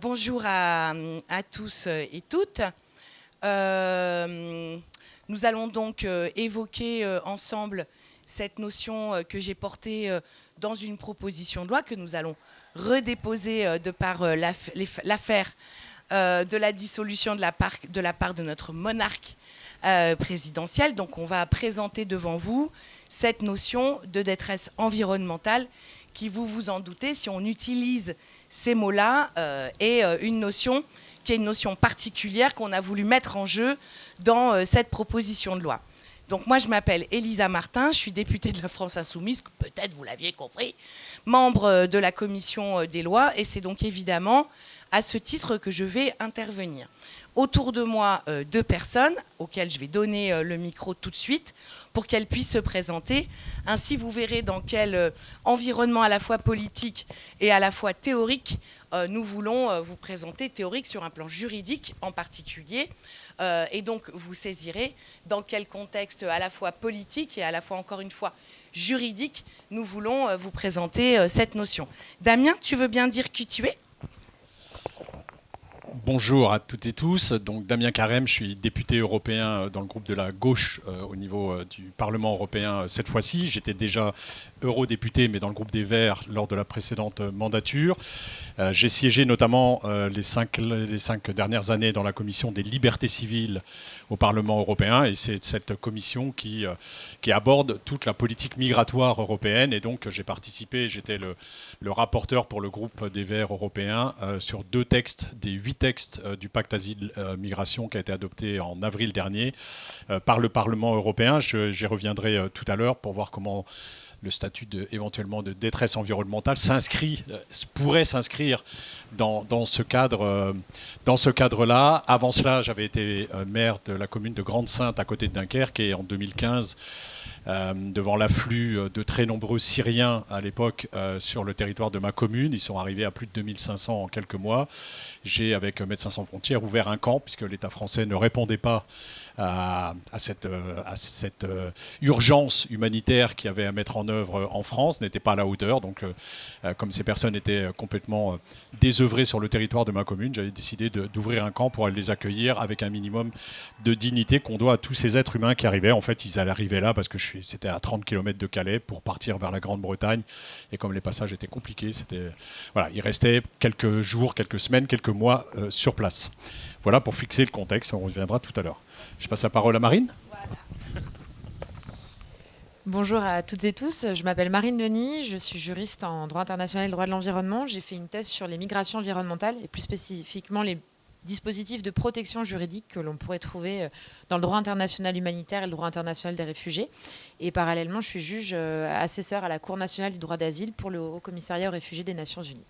Bonjour à tous et toutes. Nous allons donc évoquer ensemble cette notion que j'ai portée dans une proposition de loi que nous allons redéposer de par l'affaire de la dissolution de la part de notre monarque présidentiel. Donc on va présenter devant vous cette notion de détresse environnementale qui, vous vous en doutez, si on utilise ces mots-là, est une notion qui est une notion particulière qu'on a voulu mettre en jeu dans cette proposition de loi. Donc moi, je m'appelle Elisa Martin, je suis députée de la France Insoumise, peut-être vous l'aviez compris, membre de la commission des lois, et c'est donc évidemment à ce titre que je vais intervenir. Autour de moi, deux personnes auxquelles je vais donner le micro tout de suite pour qu'elles puissent se présenter. Ainsi, vous verrez dans quel environnement à la fois politique et à la fois théorique nous voulons vous présenter, théorique sur un plan juridique en particulier. Et donc, vous saisirez dans quel contexte à la fois politique et à la fois, encore une fois, juridique, nous voulons vous présenter cette notion. Damien, tu veux bien dire qui tu es ? Bonjour à toutes et tous. Donc Damien Carême, je suis député européen dans le groupe de la gauche au niveau du Parlement européen cette fois-ci. J'étais déjà eurodéputé, mais dans le groupe des Verts lors de la précédente mandature. J'ai siégé notamment les cinq dernières années dans la commission des libertés civiles au Parlement européen, et c'est cette commission qui aborde toute la politique migratoire européenne. Et donc j'ai participé, j'étais le rapporteur pour le groupe des Verts européens sur 2 textes des 8 textes du pacte asile-migration qui a été adopté en avril dernier par le Parlement européen. J'y reviendrai tout à l'heure pour voir comment le statut éventuellement de détresse environnementale pourrait s'inscrire dans ce cadre-là. Avant cela, j'avais été maire de la commune de Grande-Synthe à côté de Dunkerque, et en 2015, devant l'afflux de très nombreux Syriens à l'époque sur le territoire de ma commune, ils sont arrivés à plus de 2500 en quelques mois. J'ai, avec Médecins sans frontières, ouvert un camp puisque l'État français ne répondait pas à cette urgence humanitaire qu'il y avait à mettre en œuvre en France, n'était pas à la hauteur. Donc, comme ces personnes étaient complètement désœuvrées sur le territoire de ma commune, j'avais décidé d'ouvrir un camp pour aller les accueillir avec un minimum de dignité qu'on doit à tous ces êtres humains qui arrivaient. En fait, ils allaient arriver là parce que c'était à 30 km de Calais pour partir vers la Grande-Bretagne. Et comme les passages étaient compliqués, voilà, il restait quelques jours, quelques semaines, quelques mois sur place. Voilà pour fixer le contexte, on reviendra tout à l'heure. Je passe la parole à Marine. Voilà. Bonjour à toutes et tous, je m'appelle Marine Denis, je suis juriste en droit international et droit de l'environnement. J'ai fait une thèse sur les migrations environnementales et plus spécifiquement les dispositifs de protection juridique que l'on pourrait trouver dans le droit international humanitaire et le droit international des réfugiés. Et parallèlement, je suis juge assesseur à la Cour nationale du droit d'asile pour le Haut Commissariat aux réfugiés des Nations Unies.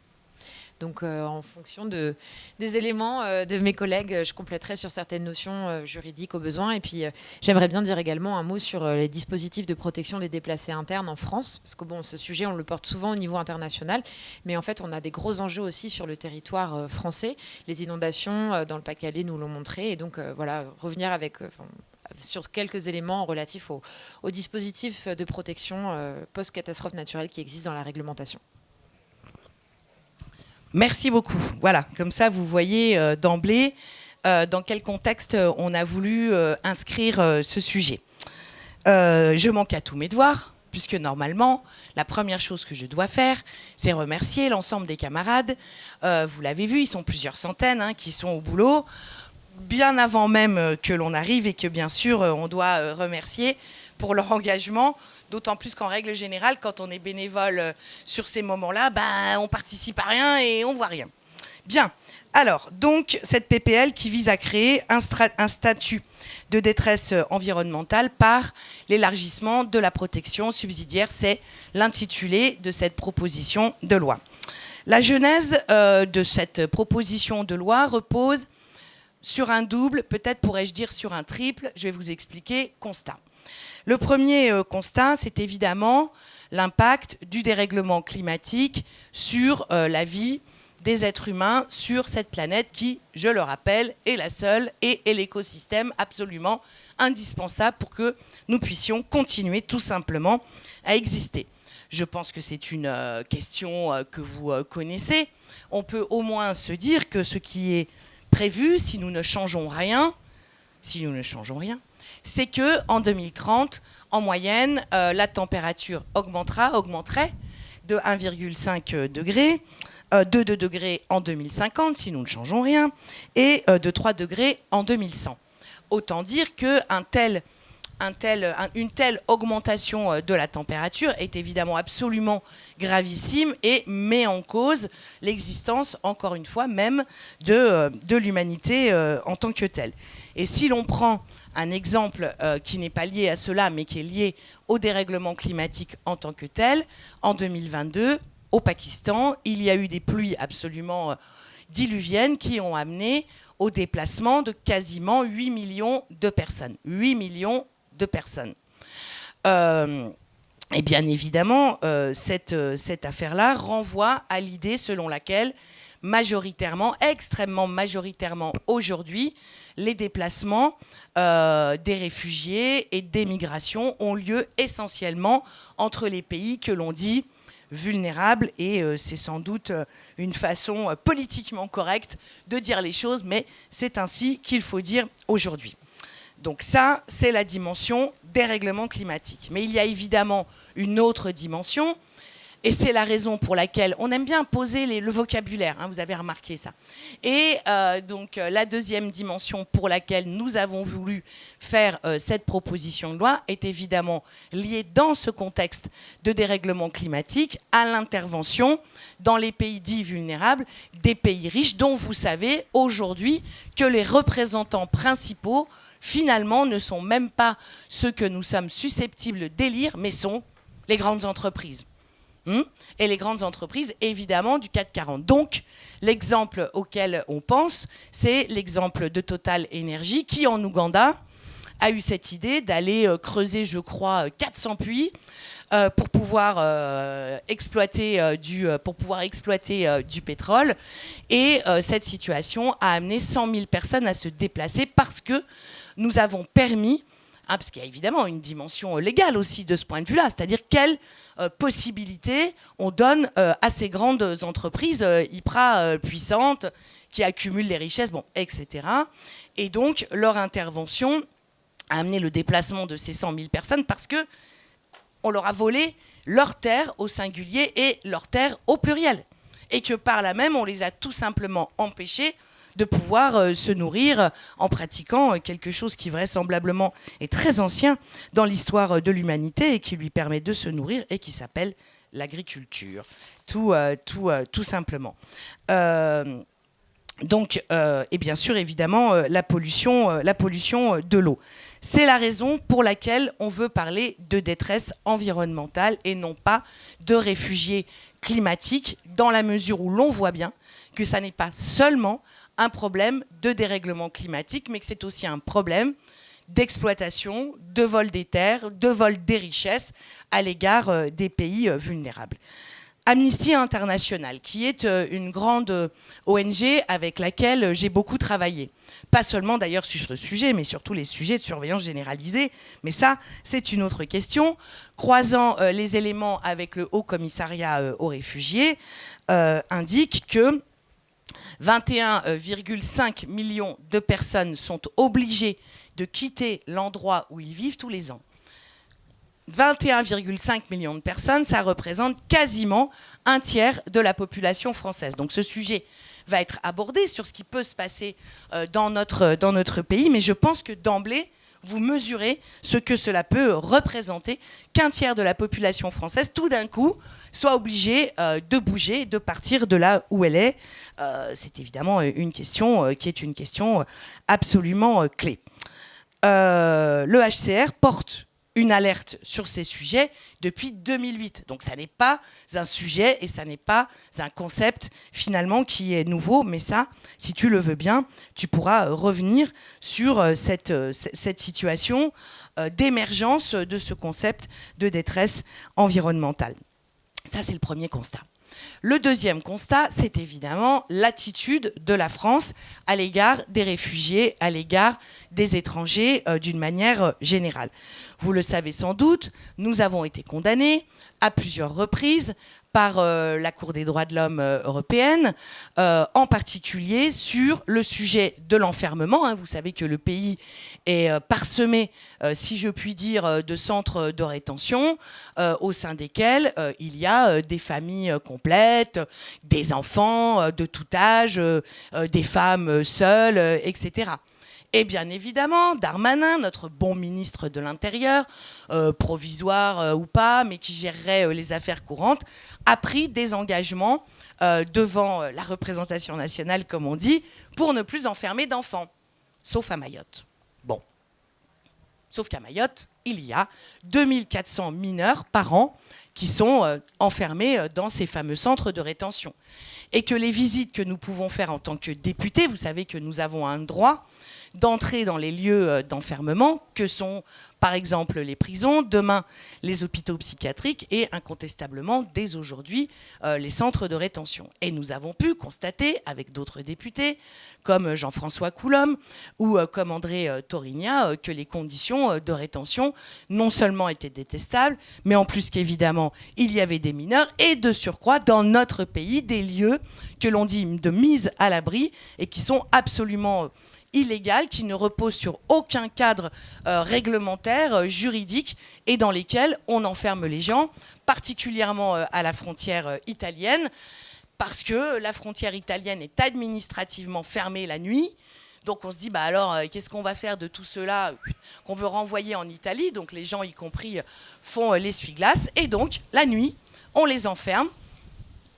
Donc, en fonction des éléments de mes collègues, je compléterai sur certaines notions juridiques au besoin. Et puis, j'aimerais bien dire également un mot sur les dispositifs de protection des déplacés internes en France. Parce que bon, ce sujet, on le porte souvent au niveau international. Mais en fait, on a des gros enjeux aussi sur le territoire français. Les inondations dans le Pas-de-Calais nous l'ont montré. Et donc, voilà, revenir sur quelques éléments relatifs aux dispositifs de protection post-catastrophe naturelle qui existent dans la réglementation. Merci beaucoup. Voilà, comme ça, vous voyez d'emblée dans quel contexte on a voulu inscrire ce sujet. Je manque à tous mes devoirs, puisque normalement, la première chose que je dois faire, c'est remercier l'ensemble des camarades. Vous l'avez vu, ils sont plusieurs centaines qui sont au boulot, bien avant même que l'on arrive, et que bien sûr, on doit remercier pour leur engagement. D'autant plus qu'en règle générale, quand on est bénévole sur ces moments-là, on participe à rien et on voit rien. Bien. Alors, donc, cette PPL qui vise à créer un statut de détresse environnementale par l'élargissement de la protection subsidiaire, c'est l'intitulé de cette proposition de loi. La genèse de cette proposition de loi repose sur un double, peut-être pourrais-je dire sur un triple, je vais vous expliquer, constat. Le premier constat, c'est évidemment l'impact du dérèglement climatique sur la vie des êtres humains sur cette planète qui, je le rappelle, est la seule et est l'écosystème absolument indispensable pour que nous puissions continuer tout simplement à exister. Je pense que c'est une question que vous connaissez. On peut au moins se dire que ce qui est prévu, si nous ne changeons rien, c'est qu'en 2030, en moyenne, la température augmenterait de 1,5 degré, de 2 degrés en 2050, si nous ne changeons rien, et de 3 degrés en 2100. Autant dire qu'une telle augmentation de la température est évidemment absolument gravissime et met en cause l'existence, encore une fois, même de l'humanité en tant que telle. Et si l'on prend un exemple qui n'est pas lié à cela, mais qui est lié au dérèglement climatique en tant que tel, en 2022, au Pakistan, il y a eu des pluies absolument diluviennes qui ont amené au déplacement de quasiment 8 millions de personnes. 8 millions de personnes. Et bien évidemment, cette affaire-là renvoie à l'idée selon laquelle extrêmement majoritairement aujourd'hui, les déplacements des réfugiés et des migrations ont lieu essentiellement entre les pays que l'on dit vulnérables, et c'est sans doute une façon politiquement correcte de dire les choses, mais c'est ainsi qu'il faut dire aujourd'hui. Donc ça, c'est la dimension dérèglement climatique. Mais il y a évidemment une autre dimension, et c'est la raison pour laquelle on aime bien poser le vocabulaire, hein, vous avez remarqué ça. Et donc la deuxième dimension pour laquelle nous avons voulu faire cette proposition de loi est évidemment liée dans ce contexte de dérèglement climatique à l'intervention dans les pays dits vulnérables, des pays riches, dont vous savez aujourd'hui que les représentants principaux finalement ne sont même pas ceux que nous sommes susceptibles d'élire, mais sont les grandes entreprises. Et les grandes entreprises, évidemment, du CAC 40. Donc, l'exemple auquel on pense, c'est l'exemple de Total Energy, qui, en Ouganda, a eu cette idée d'aller creuser, je crois, 400 puits pour pouvoir exploiter du pétrole. Et cette situation a amené 100 000 personnes à se déplacer parce que nous avons permis, parce qu'il y a évidemment une dimension légale aussi de ce point de vue-là, c'est-à-dire quelle possibilité on donne à ces grandes entreprises hyper puissantes qui accumulent les richesses, etc. Et donc leur intervention a amené le déplacement de ces 100 000 personnes parce qu'on leur a volé leurs terres au singulier et leurs terres au pluriel. Et que par là même, on les a tout simplement empêchés de pouvoir se nourrir en pratiquant quelque chose qui vraisemblablement est très ancien dans l'histoire de l'humanité et qui lui permet de se nourrir et qui s'appelle l'agriculture, tout simplement. Donc, et bien sûr, évidemment, la pollution de l'eau. C'est la raison pour laquelle on veut parler de détresse environnementale et non pas de réfugiés climatiques, dans la mesure où l'on voit bien que ça n'est pas seulement un problème de dérèglement climatique, mais que c'est aussi un problème d'exploitation, de vol des terres, de vol des richesses à l'égard des pays vulnérables. Amnesty International, qui est une grande ONG avec laquelle j'ai beaucoup travaillé. Pas seulement d'ailleurs sur ce sujet, mais sur tous les sujets de surveillance généralisée. Mais ça, c'est une autre question. Croisant les éléments avec le Haut Commissariat aux réfugiés, indique que 21,5 millions de personnes sont obligées de quitter l'endroit où ils vivent tous les ans. 21,5 millions de personnes, ça représente quasiment un tiers de la population française. Donc ce sujet va être abordé sur ce qui peut se passer dans notre pays, mais je pense que d'emblée, vous mesurez ce que cela peut représenter qu'un tiers de la population française, tout d'un coup, soit obligée de bouger, de partir de là où elle est. C'est évidemment une question qui est une question absolument clé. Le HCR porte une alerte sur ces sujets depuis 2008. Donc ça n'est pas un sujet et ça n'est pas un concept finalement qui est nouveau, mais ça, si tu le veux bien, tu pourras revenir sur cette situation d'émergence de ce concept de détresse environnementale. Ça, c'est le premier constat. Le deuxième constat, c'est évidemment l'attitude de la France à l'égard des réfugiés, à l'égard des étrangers d'une manière générale. Vous le savez sans doute, nous avons été condamnés à plusieurs reprises par la Cour des droits de l'homme européenne, en particulier sur le sujet de l'enfermement. Vous savez que le pays est parsemé, si je puis dire, de centres de rétention au sein desquels il y a des familles complètes, des enfants de tout âge, des femmes seules, etc. Et bien évidemment, Darmanin, notre bon ministre de l'Intérieur, provisoire ou pas, mais qui gérerait les affaires courantes, a pris des engagements devant la représentation nationale, comme on dit, pour ne plus enfermer d'enfants, sauf à Mayotte. Bon. Sauf qu'à Mayotte, il y a 2400 mineurs par an qui sont enfermés dans ces fameux centres de rétention. Et que les visites que nous pouvons faire en tant que députés, vous savez que nous avons un droit d'entrer dans les lieux d'enfermement, que sont par exemple les prisons, demain les hôpitaux psychiatriques et incontestablement dès aujourd'hui les centres de rétention. Et nous avons pu constater avec d'autres députés, comme Jean-François Coulombe ou comme André Torigna, que les conditions de rétention non seulement étaient détestables, mais en plus qu'évidemment il y avait des mineurs et de surcroît dans notre pays des lieux que l'on dit de mise à l'abri et qui sont absolument illégales, qui ne reposent sur aucun cadre réglementaire, juridique, et dans lesquels on enferme les gens, particulièrement à la frontière italienne, parce que la frontière italienne est administrativement fermée la nuit. Donc on se dit, alors, qu'est-ce qu'on va faire de tout cela qu'on veut renvoyer en Italie? Donc les gens, y compris, font l'essuie-glace. Et donc, la nuit, on les enferme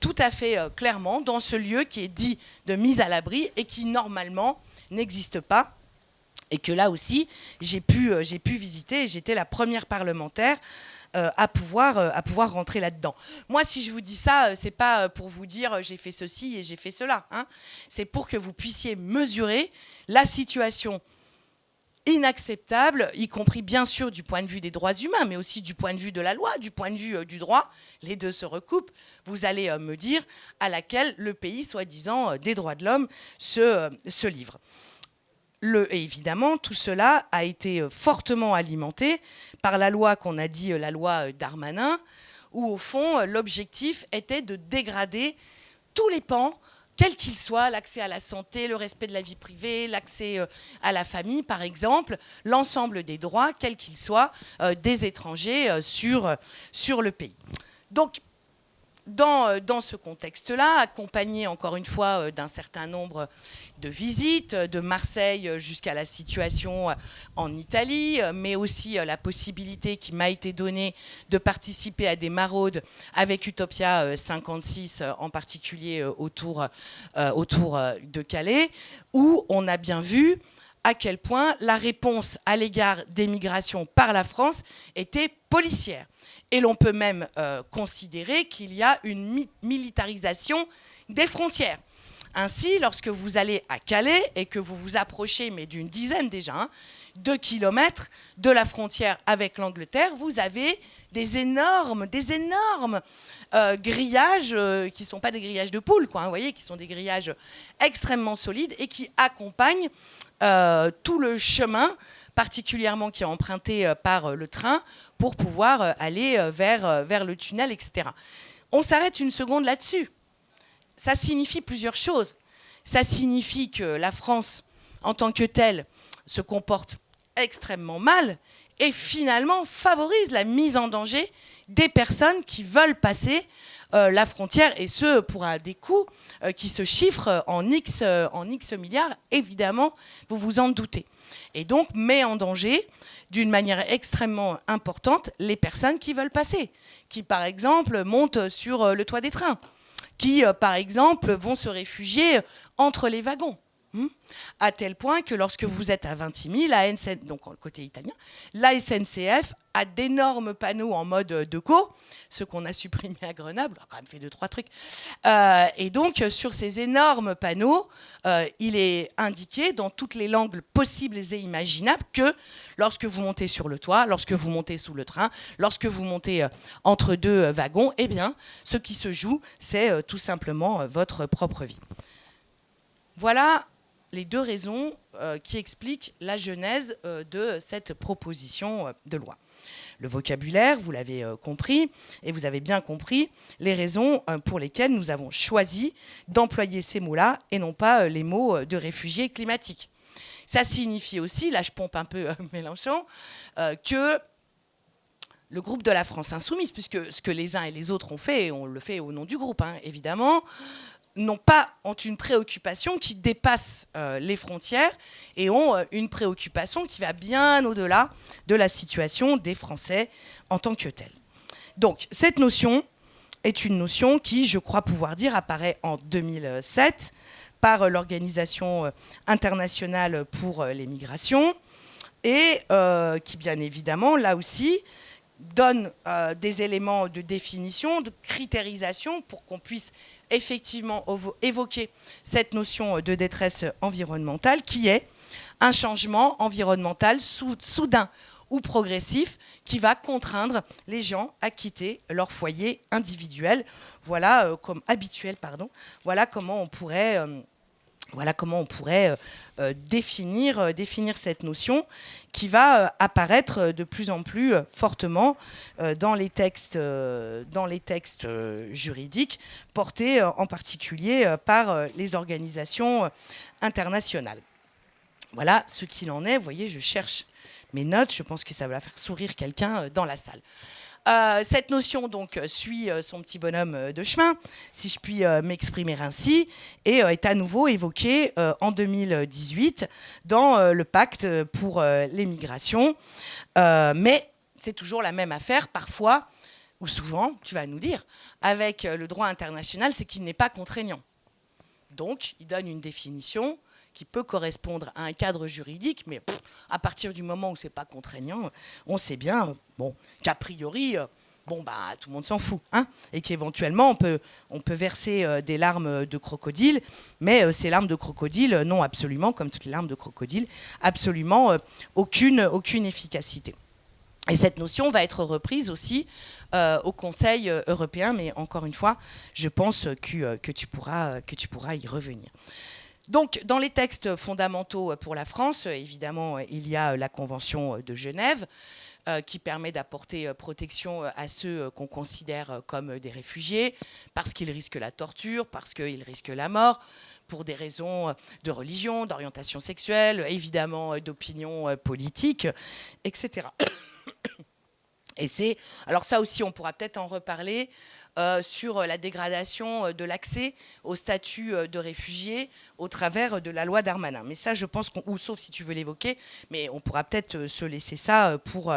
tout à fait clairement dans ce lieu qui est dit de mise à l'abri et qui, normalement, n'existe pas, et que là aussi, j'ai pu visiter, et j'étais la première parlementaire à pouvoir rentrer là-dedans. Moi, si je vous dis ça, c'est pas pour vous dire j'ai fait ceci et j'ai fait cela. C'est pour que vous puissiez mesurer la situation inacceptable, y compris bien sûr du point de vue des droits humains, mais aussi du point de vue de la loi, du point de vue du droit. Les deux se recoupent. Vous allez me dire à laquelle le pays, soi-disant, des droits de l'homme se livre. Et évidemment, tout cela a été fortement alimenté par la loi qu'on a dit la loi Darmanin, où au fond, l'objectif était de dégrader tous les pans, quels qu'ils soient, l'accès à la santé, le respect de la vie privée, l'accès à la famille, par exemple, l'ensemble des droits, quels qu'ils soient, des étrangers sur le pays. Donc, dans ce contexte-là, accompagné encore une fois d'un certain nombre de visites, de Marseille jusqu'à la situation en Italie, mais aussi la possibilité qui m'a été donnée de participer à des maraudes avec Utopia 56, en particulier autour de Calais, où on a bien vu à quel point la réponse à l'égard des migrations par la France était policière. Et l'on peut même considérer qu'il y a une militarisation des frontières. Ainsi, lorsque vous allez à Calais et que vous vous approchez, mais d'une dizaine déjà, de kilomètres de la frontière avec l'Angleterre, vous avez des énormes grillages qui ne sont pas des grillages de poules, vous voyez, qui sont des grillages extrêmement solides et qui accompagnent tout le chemin, particulièrement qui est emprunté par le train, pour pouvoir aller vers le tunnel, etc. On s'arrête une seconde là-dessus. Ça signifie plusieurs choses. Ça signifie que la France, en tant que telle, se comporte extrêmement mal et finalement favorise la mise en danger des personnes qui veulent passer la frontière, et ce, pour des coûts qui se chiffrent en X milliards, évidemment, vous vous en doutez. Et donc met en danger, d'une manière extrêmement importante, les personnes qui veulent passer, qui, par exemple, montent sur le toit des trains, qui, par exemple, vont se réfugier entre les wagons. À tel point que lorsque vous êtes à Vintimille, donc côté italien, la SNCF a d'énormes panneaux en mode deco, ceux qu'on a supprimés à Grenoble, on a quand même fait 2-3 trucs. Et donc, sur ces énormes panneaux, il est indiqué dans toutes les langues possibles et imaginables que lorsque vous montez sur le toit, lorsque vous montez sous le train, lorsque vous montez entre deux wagons, eh bien, ce qui se joue, c'est tout simplement votre propre vie. Voilà les deux raisons qui expliquent la genèse de cette proposition de loi. Le vocabulaire, vous l'avez compris, et vous avez bien compris les raisons pour lesquelles nous avons choisi d'employer ces mots-là et non pas les mots de réfugiés climatiques. Ça signifie aussi, là je pompe un peu Mélenchon, que le groupe de la France Insoumise, puisque ce que les uns et les autres ont fait, et on le fait au nom du groupe, évidemment, ont une préoccupation qui dépasse les frontières et ont une préoccupation qui va bien au-delà de la situation des Français en tant que telle. Donc, cette notion est une notion qui, je crois pouvoir dire, apparaît en 2007 par l'Organisation internationale pour les migrations et qui, bien évidemment, là aussi, donne des éléments de définition, de critérisation pour qu'on puisse effectivement évoquer cette notion de détresse environnementale qui est un changement environnemental soudain ou progressif qui va contraindre les gens à quitter leur foyer individuel. Voilà Voilà comment on pourrait définir cette notion qui va apparaître de plus en plus fortement dans les textes juridiques portés en particulier par les organisations internationales. Voilà ce qu'il en est. Vous voyez, je cherche mes notes. Je pense que ça va faire sourire quelqu'un dans la salle. Cette notion donc suit son petit bonhomme de chemin, si je puis m'exprimer ainsi, et est à nouveau évoquée en 2018 dans le pacte pour les migrations. Mais c'est toujours la même affaire, parfois, ou souvent, tu vas nous dire, avec le droit international, c'est qu'il n'est pas contraignant. Donc, il donne une définition qui peut correspondre à un cadre juridique, mais à partir du moment où c'est pas contraignant, on sait bien qu'a priori, tout le monde s'en fout, et qu'éventuellement on peut verser des larmes de crocodile, mais ces larmes de crocodile n'ont absolument, comme toutes les larmes de crocodile, absolument aucune efficacité. Et cette notion va être reprise aussi au Conseil européen, mais encore une fois, je pense que tu pourras y revenir. Donc, dans les textes fondamentaux pour la France, évidemment, il y a la Convention de Genève qui permet d'apporter protection à ceux qu'on considère comme des réfugiés parce qu'ils risquent la torture, parce qu'ils risquent la mort, pour des raisons de religion, d'orientation sexuelle, évidemment d'opinion politique, etc. Et alors ça aussi, on pourra peut-être en reparler sur la dégradation de l'accès au statut de réfugié au travers de la loi Darmanin. Mais ça, je pense ou sauf si tu veux l'évoquer, mais on pourra peut-être se laisser ça pour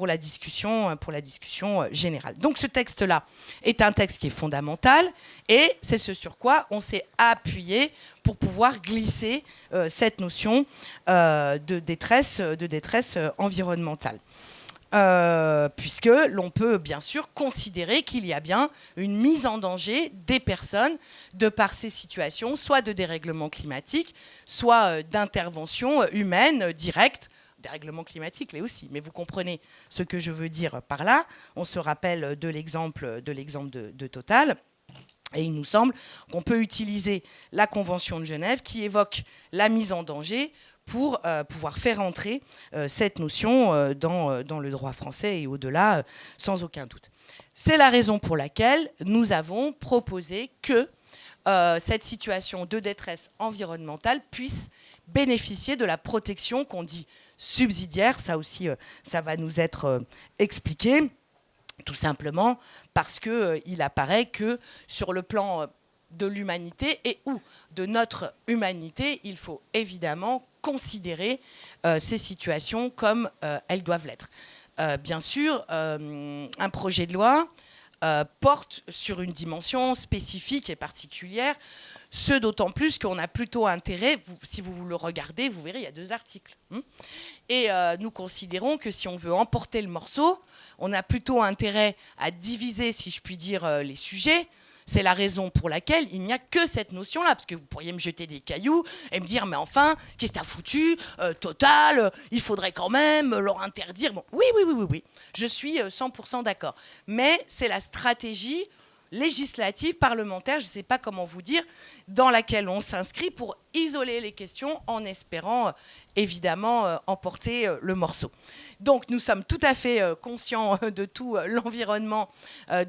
la discussion générale. Donc ce texte-là est un texte qui est fondamental et c'est ce sur quoi on s'est appuyé pour pouvoir glisser cette notion de détresse environnementale. Puisque l'on peut bien sûr considérer qu'il y a bien une mise en danger des personnes de par ces situations, soit de dérèglement climatique, soit d'intervention humaine directe, dérèglement climatique là aussi, mais vous comprenez ce que je veux dire par là. On se rappelle de l'exemple de Total. Et il nous semble qu'on peut utiliser la Convention de Genève qui évoque la mise en danger pour pouvoir faire entrer cette notion dans le droit français et au-delà, sans aucun doute. C'est la raison pour laquelle nous avons proposé que cette situation de détresse environnementale puisse bénéficier de la protection qu'on dit subsidiaire. Ça aussi, ça va nous être expliqué, tout simplement parce qu'il apparaît que sur le plan de l'humanité et ou de notre humanité, il faut évidemment considérer ces situations comme elles doivent l'être. Bien sûr, un projet de loi porte sur une dimension spécifique et particulière, ce d'autant plus qu'on a plutôt intérêt, si vous le regardez, vous verrez, il y a 2 articles. Et nous considérons que si on veut emporter le morceau, on a plutôt intérêt à diviser, si je puis dire, les sujets. C'est la raison pour laquelle il n'y a que cette notion-là, parce que vous pourriez me jeter des cailloux et me dire, mais enfin, qu'est-ce que t'as foutu Total, il faudrait quand même leur interdire. Bon, oui, je suis 100% d'accord. Mais c'est la stratégie législative, parlementaire, je ne sais pas comment vous dire, dans laquelle on s'inscrit pour isoler les questions en espérant évidemment emporter le morceau. Donc nous sommes tout à fait conscients de tout l'environnement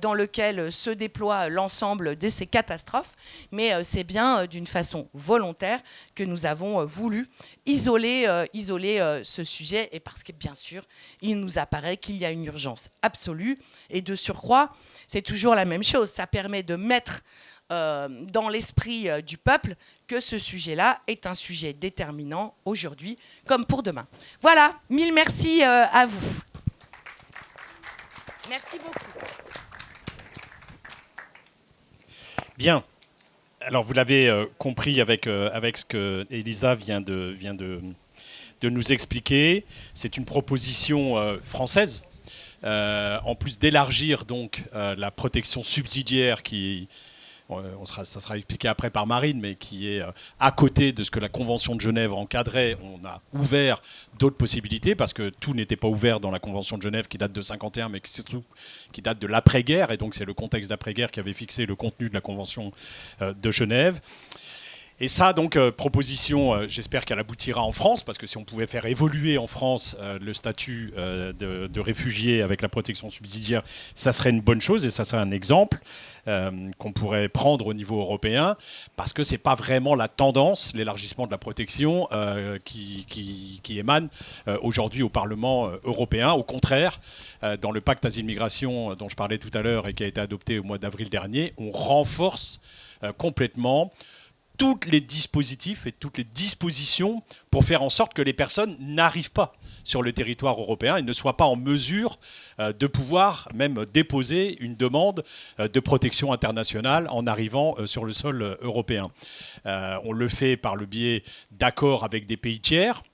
dans lequel se déploie l'ensemble de ces catastrophes, mais c'est bien d'une façon volontaire que nous avons voulu isoler ce sujet, et parce que bien sûr, il nous apparaît qu'il y a une urgence absolue, et de surcroît, c'est toujours la même chose, ça permet de mettre dans l'esprit du peuple que ce sujet-là est un sujet déterminant aujourd'hui comme pour demain. Voilà, 1000 merci à vous. Merci beaucoup. Bien. Alors vous l'avez compris avec ce que Elisa vient de nous expliquer. C'est une proposition française. En plus d'élargir donc la protection subsidiaire qui ça sera expliqué après par Marine, mais qui est à côté de ce que la Convention de Genève encadrait. On a ouvert d'autres possibilités, parce que tout n'était pas ouvert dans la Convention de Genève qui date de 1951, mais surtout qui date de l'après-guerre, et donc c'est le contexte d'après-guerre qui avait fixé le contenu de la Convention de Genève. Et ça, donc, proposition, j'espère qu'elle aboutira en France, parce que si on pouvait faire évoluer en France le statut de réfugié avec la protection subsidiaire, ça serait une bonne chose, et ça serait un exemple qu'on pourrait prendre au niveau européen, parce que ce n'est pas vraiment la tendance, l'élargissement de la protection qui émane aujourd'hui au Parlement européen. Au contraire, dans le pacte asile-migration dont je parlais tout à l'heure et qui a été adopté au mois d'avril dernier, on renforce complètement tous les dispositifs et toutes les dispositions pour faire en sorte que les personnes n'arrivent pas sur le territoire européen et ne soient pas en mesure de pouvoir même déposer une demande de protection internationale en arrivant sur le sol européen. On le fait par le biais d'accords avec des pays tiers.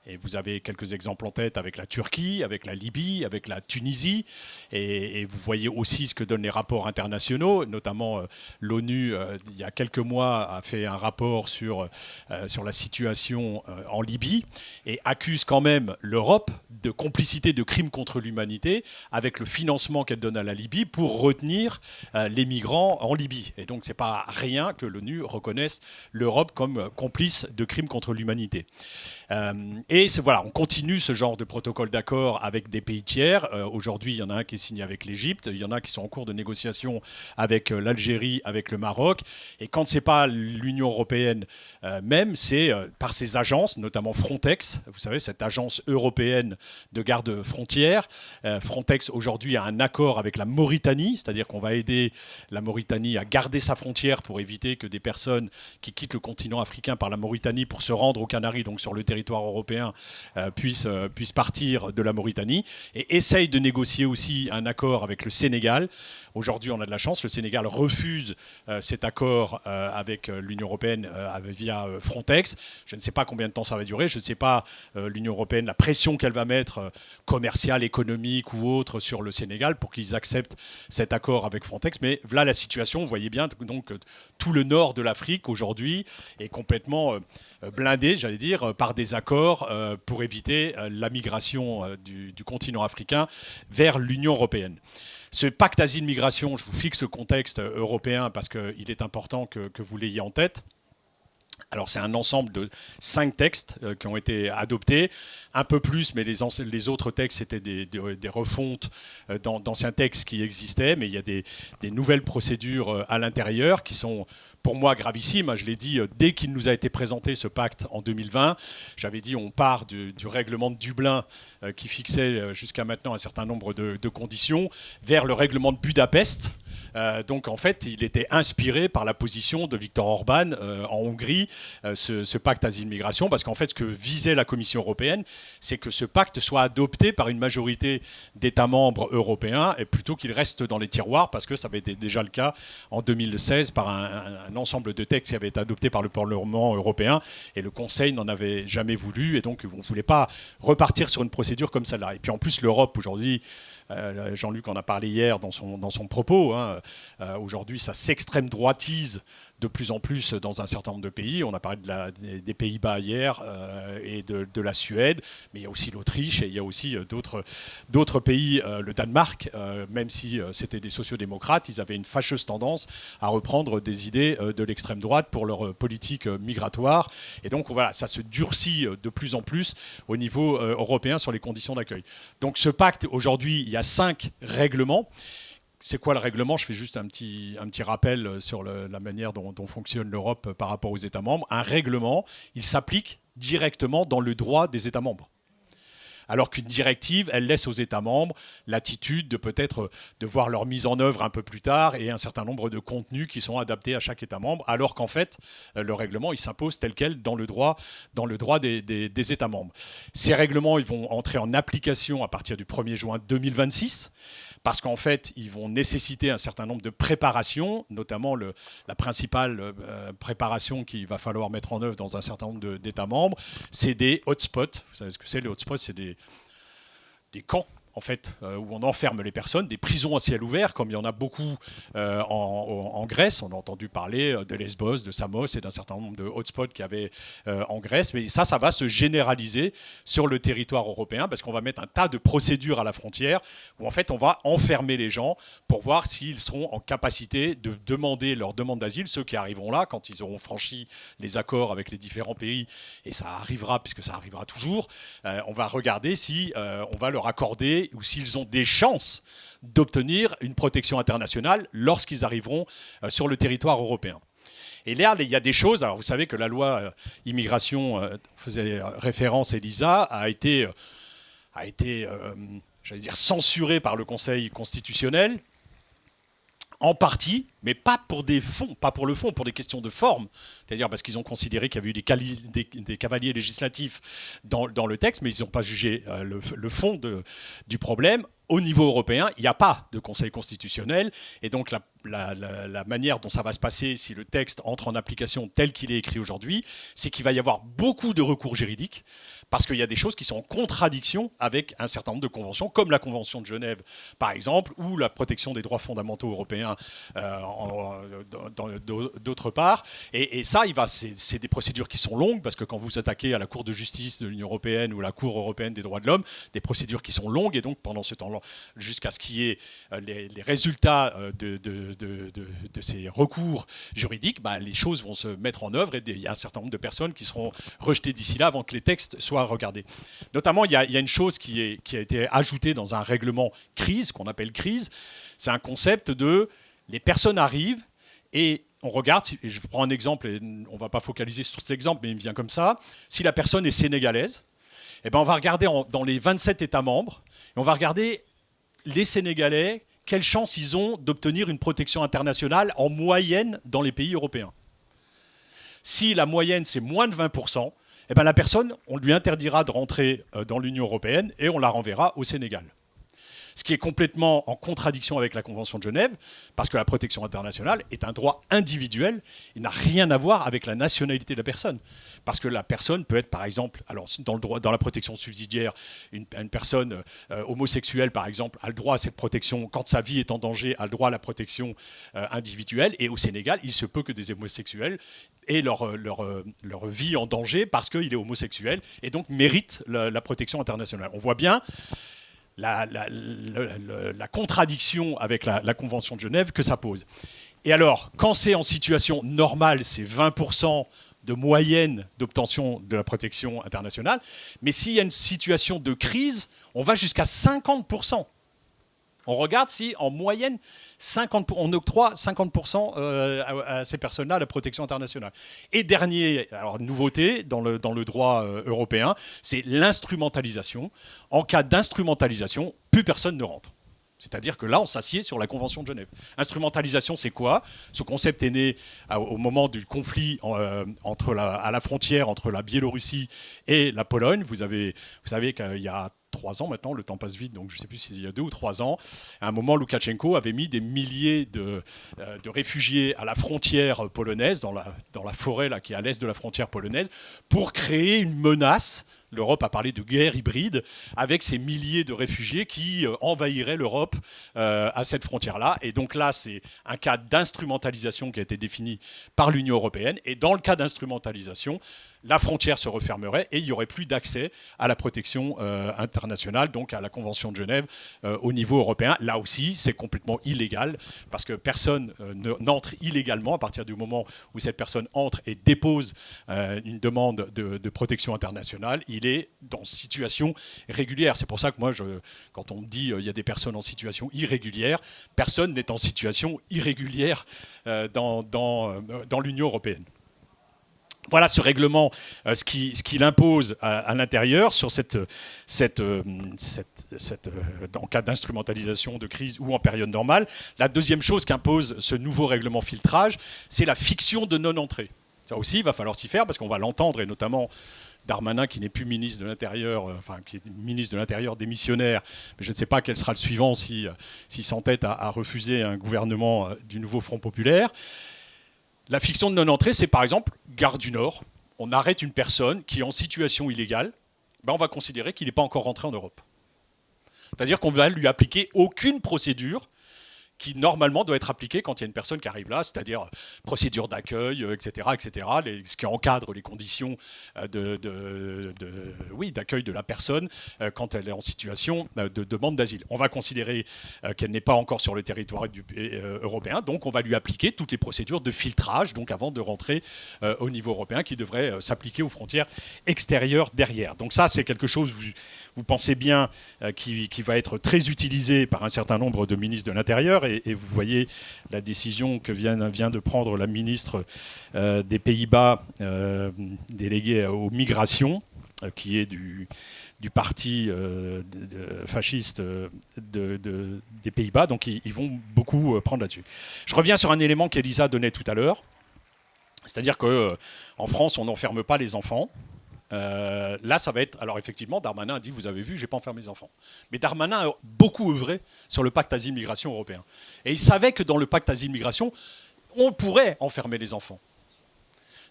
Et vous avez quelques exemples en tête avec la Turquie, avec la Libye, avec la Tunisie. Et vous voyez aussi ce que donnent les rapports internationaux. Notamment, l'ONU, il y a quelques mois, a fait un rapport sur la situation en Libye et accuse quand même l'Europe de complicité de crimes contre l'humanité avec le financement qu'elle donne à la Libye pour retenir les migrants en Libye. Et donc, ce n'est pas rien que l'ONU reconnaisse l'Europe comme complice de crimes contre l'humanité. Et voilà, on continue ce genre de protocole d'accord avec des pays tiers. Aujourd'hui, il y en a un qui est signé avec l'Égypte, il y en a qui sont en cours de négociation avec l'Algérie, avec le Maroc. Et quand ce n'est pas l'Union européenne même, c'est par ces agences, notamment Frontex, vous savez, cette agence européenne de garde frontières. Frontex, aujourd'hui, a un accord avec la Mauritanie, c'est-à-dire qu'on va aider la Mauritanie à garder sa frontière pour éviter que des personnes qui quittent le continent africain par la Mauritanie pour se rendre aux Canaries, donc sur le territoire européen, puissent partir de la Mauritanie, et essaye de négocier aussi un accord avec le Sénégal. Aujourd'hui, on a de la chance, le Sénégal refuse cet accord avec l'Union européenne via Frontex. Je ne sais pas combien de temps ça va durer, je ne sais pas l'Union européenne, la pression qu'elle va mettre, commerciale, économique ou autre, sur le Sénégal pour qu'ils acceptent cet accord avec Frontex. Mais voilà la situation, vous voyez bien, donc tout le nord de l'Afrique aujourd'hui est complètement blindé, j'allais dire, par des accords pour éviter la migration du continent africain vers l'Union européenne. Ce pacte asile-migration, je vous fixe le contexte européen parce qu'il est important que vous l'ayez en tête. Alors c'est un ensemble de 5 textes qui ont été adoptés, un peu plus, mais les autres textes étaient des refontes d'anciens textes qui existaient, mais il y a des nouvelles procédures à l'intérieur qui sont pour moi gravissimes. Je l'ai dit dès qu'il nous a été présenté ce pacte en 2020, j'avais dit on part du règlement de Dublin qui fixait jusqu'à maintenant un certain nombre de conditions vers le règlement de Budapest. Donc en fait, il était inspiré par la position de Viktor Orban en Hongrie, ce pacte asile-migration, parce qu'en fait, ce que visait la Commission européenne, c'est que ce pacte soit adopté par une majorité d'États membres européens, et plutôt qu'il reste dans les tiroirs, parce que ça avait été déjà le cas en 2016 par un ensemble de textes qui avaient été adoptés par le Parlement européen, et le Conseil n'en avait jamais voulu, et donc on ne voulait pas repartir sur une procédure comme celle-là. Et puis en plus, l'Europe aujourd'hui, Jean-Luc en a parlé hier dans son propos, hein, aujourd'hui ça s'extrême droitise de plus en plus dans un certain nombre de pays. On a parlé des Pays-Bas hier et de la Suède, mais il y a aussi l'Autriche et il y a aussi d'autres pays, le Danemark, même si c'était des sociodémocrates, ils avaient une fâcheuse tendance à reprendre des idées de l'extrême droite pour leur politique migratoire. Et donc voilà, ça se durcit de plus en plus au niveau européen sur les conditions d'accueil. Donc ce pacte, aujourd'hui, il y a 5 règlements. C'est quoi le règlement ? Je fais juste un petit rappel sur la manière dont fonctionne l'Europe par rapport aux États membres. Un règlement, il s'applique directement dans le droit des États membres. Alors qu'une directive, elle laisse aux États membres l'attitude de peut-être de voir leur mise en œuvre un peu plus tard et un certain nombre de contenus qui sont adaptés à chaque État membre, alors qu'en fait, le règlement, il s'impose tel quel dans le droit des États membres. Ces règlements, ils vont entrer en application à partir du 1er juin 2026, parce qu'en fait, ils vont nécessiter un certain nombre de préparations, notamment la principale préparation qu'il va falloir mettre en œuvre dans un certain nombre d'États membres, c'est des hotspots. Vous savez ce que c'est, les hotspots ? C'est des camps, en fait, où on enferme les personnes, des prisons à ciel ouvert, comme il y en a beaucoup en Grèce. On a entendu parler de Lesbos, de Samos et d'un certain nombre de hotspots qu'il y avait en Grèce. Mais ça va se généraliser sur le territoire européen, parce qu'on va mettre un tas de procédures à la frontière, où en fait on va enfermer les gens pour voir s'ils seront en capacité de demander leur demande d'asile, ceux qui arriveront là, quand ils auront franchi les accords avec les différents pays, et ça arrivera, puisque ça arrivera toujours, on va regarder si on va leur accorder ou s'ils ont des chances d'obtenir une protection internationale lorsqu'ils arriveront sur le territoire européen. Et là, il y a des choses. Alors, vous savez que la loi immigration, faisait référence, Elisa, a été j'allais dire, censurée par le Conseil constitutionnel, en partie, mais pas pour le fond, pour des questions de forme. C'est-à-dire parce qu'ils ont considéré qu'il y avait eu des cavaliers législatifs dans le texte, mais ils n'ont pas jugé le fond du problème. Au niveau européen, il n'y a pas de Conseil constitutionnel, et donc la manière dont ça va se passer si le texte entre en application tel qu'il est écrit aujourd'hui, c'est qu'il va y avoir beaucoup de recours juridiques, parce qu'il y a des choses qui sont en contradiction avec un certain nombre de conventions, comme la Convention de Genève, par exemple, ou la protection des droits fondamentaux européens d'autre part. Et ça, c'est des procédures qui sont longues, parce que quand vous attaquez à la Cour de justice de l'Union européenne ou la Cour européenne des droits de l'homme, des procédures qui sont longues, et donc pendant ce temps-là, jusqu'à ce qu'il y ait les résultats de ces recours juridiques, les choses vont se mettre en œuvre, et il y a un certain nombre de personnes qui seront rejetées d'ici là avant que les textes soient regardés. Notamment, il y a une chose qui a été ajoutée dans un règlement crise, qu'on appelle crise, c'est un concept de les personnes arrivent et on regarde, et je prends un exemple, et on ne va pas focaliser sur cet exemple, mais il me vient comme ça, si la personne est sénégalaise, on va regarder dans les 27 États membres, et on va regarder les Sénégalais, quelle chance ils ont d'obtenir une protection internationale en moyenne dans les pays européens. Si la moyenne, c'est moins de 20%, la personne, on lui interdira de rentrer dans l'Union européenne et on la renverra au Sénégal. Ce qui est complètement en contradiction avec la Convention de Genève, parce que la protection internationale est un droit individuel, il n'a rien à voir avec la nationalité de la personne. Parce que la personne peut être, par exemple, alors dans la protection subsidiaire, une personne homosexuelle, par exemple, a le droit à cette protection, quand sa vie est en danger, a le droit à la protection individuelle. Et au Sénégal, il se peut que des homosexuels aient leur vie en danger parce qu'il est homosexuel, et donc mérite la protection internationale. On voit bien la contradiction avec la Convention de Genève que ça pose. Et alors, quand c'est en situation normale, c'est 20% de moyenne d'obtention de la protection internationale, mais s'il y a une situation de crise, on va jusqu'à 50%. On regarde si, en moyenne, on octroie 50% à ces personnes-là la protection internationale. Et dernier, alors nouveauté dans le droit européen, c'est l'instrumentalisation. En cas d'instrumentalisation, plus personne ne rentre. C'est-à-dire que là, on s'assied sur la Convention de Genève. Instrumentalisation, c'est quoi? Ce concept est né au moment du conflit à la frontière entre la Biélorussie et la Pologne. Vous savez qu'il y a 3 ans maintenant, le temps passe vite, donc je ne sais plus s'il y a 2 ou 3 ans, à un moment, Loukachenko avait mis des milliers de réfugiés à la frontière polonaise, dans la forêt là, qui est à l'est de la frontière polonaise, pour créer une menace. L'Europe a parlé de guerre hybride avec ces milliers de réfugiés qui envahiraient l'Europe à cette frontière-là. Et donc là, c'est un cas d'instrumentalisation qui a été défini par l'Union européenne. Et dans le cas d'instrumentalisation, la frontière se refermerait et il n'y aurait plus d'accès à la protection internationale, donc à la Convention de Genève au niveau européen. Là aussi, c'est complètement illégal parce que personne n'entre illégalement à partir du moment où cette personne entre et dépose une demande de protection internationale. Il est dans situation régulière. C'est pour ça que moi, quand on me dit il y a des personnes en situation irrégulière, personne n'est en situation irrégulière dans l'Union européenne. Voilà ce règlement, ce qu'il impose à l'intérieur sur en cas d'instrumentalisation de crise ou en période normale. La deuxième chose qu'impose ce nouveau règlement filtrage, c'est la fiction de non-entrée. Ça aussi, il va falloir s'y faire parce qu'on va l'entendre, et notamment Darmanin, qui n'est plus ministre de l'Intérieur, qui est ministre de l'Intérieur démissionnaire, mais je ne sais pas quel sera le suivant s'il s'entête à refuser un gouvernement du nouveau Front populaire. La fiction de non-entrée, c'est par exemple Gare du Nord. On arrête une personne qui est en situation illégale, on va considérer qu'il n'est pas encore rentré en Europe. C'est-à-dire qu'on va lui appliquer aucune procédure qui normalement doit être appliquée quand il y a une personne qui arrive là, c'est-à-dire procédure d'accueil, etc., ce qui encadre les conditions d'accueil de la personne quand elle est en situation de demande d'asile. On va considérer qu'elle n'est pas encore sur le territoire européen, donc on va lui appliquer toutes les procédures de filtrage, donc avant de rentrer au niveau européen, qui devraient s'appliquer aux frontières extérieures derrière. Donc ça, c'est quelque chose, vous pensez bien, qui va être très utilisé par un certain nombre de ministres de l'Intérieur. Et vous voyez la décision que vient de prendre la ministre des Pays-Bas, déléguée aux migrations, qui est du parti fasciste des Pays-Bas. Donc ils vont beaucoup prendre là-dessus. Je reviens sur un élément qu'Elisa donnait tout à l'heure. C'est-à-dire qu'en France, on n'enferme pas les enfants. Là, ça va être... Alors effectivement, Darmanin a dit, vous avez vu, j'ai pas enfermé les enfants. Mais Darmanin a beaucoup œuvré sur le pacte asile-migration européen. Et il savait que dans le pacte asile-migration, on pourrait enfermer les enfants.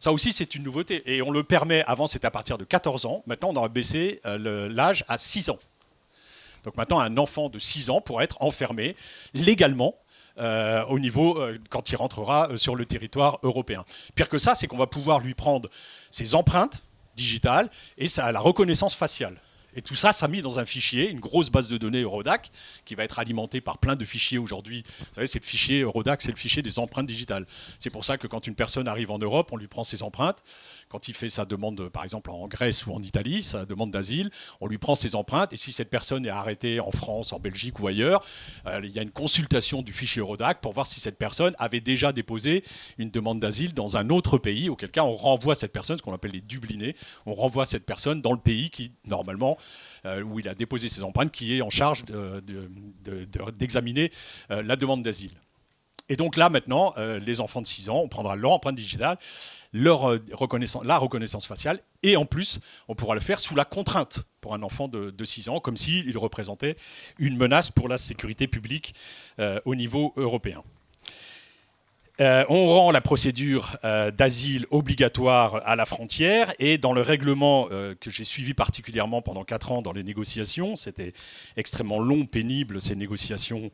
Ça aussi, c'est une nouveauté. Et on le permet, avant c'était à partir de 14 ans, maintenant on aura baissé l'âge à 6 ans. Donc maintenant, un enfant de 6 ans pourra être enfermé légalement au niveau, quand il rentrera sur le territoire européen. Pire que ça, c'est qu'on va pouvoir lui prendre ses empreintes digitale et ça a la reconnaissance faciale. Et tout ça, ça mis dans un fichier, une grosse base de données Eurodac, qui va être alimentée par plein de fichiers aujourd'hui. Vous savez, c'est le fichier Eurodac, c'est le fichier des empreintes digitales. C'est pour ça que quand une personne arrive en Europe, on lui prend ses empreintes. Quand il fait sa demande, par exemple en Grèce ou en Italie, sa demande d'asile, on lui prend ses empreintes. Et si cette personne est arrêtée en France, en Belgique ou ailleurs, il y a une consultation du fichier Eurodac pour voir si cette personne avait déjà déposé une demande d'asile dans un autre pays, auquel cas on renvoie cette personne, ce qu'on appelle les dublinés, on renvoie cette personne dans le pays qui, normalement, où il a déposé ses empreintes, qui est en charge d'examiner la demande d'asile. Et donc là, maintenant, les enfants de 6 ans, on prendra leur empreinte digitale, la reconnaissance faciale, et en plus, on pourra le faire sous la contrainte pour un enfant de 6 ans, comme s'il représentait une menace pour la sécurité publique au niveau européen. On rend la procédure d'asile obligatoire à la frontière, et dans le règlement que j'ai suivi particulièrement pendant 4 ans dans les négociations, c'était extrêmement long, pénible ces négociations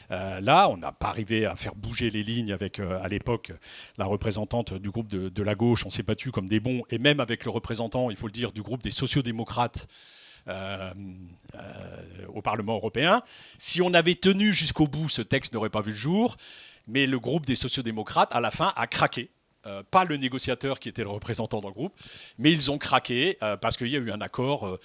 là, on n'a pas arrivé à faire bouger les lignes avec à l'époque la représentante du groupe de la gauche, on s'est battu comme des bons, et même avec le représentant, il faut le dire, du groupe des sociodémocrates au Parlement européen. Si on avait tenu jusqu'au bout, ce texte n'aurait pas vu le jour. Mais le groupe des sociodémocrates, à la fin, a craqué. pas le négociateur qui était le représentant dans le groupe, mais ils ont craqué parce qu'il y a eu un accord.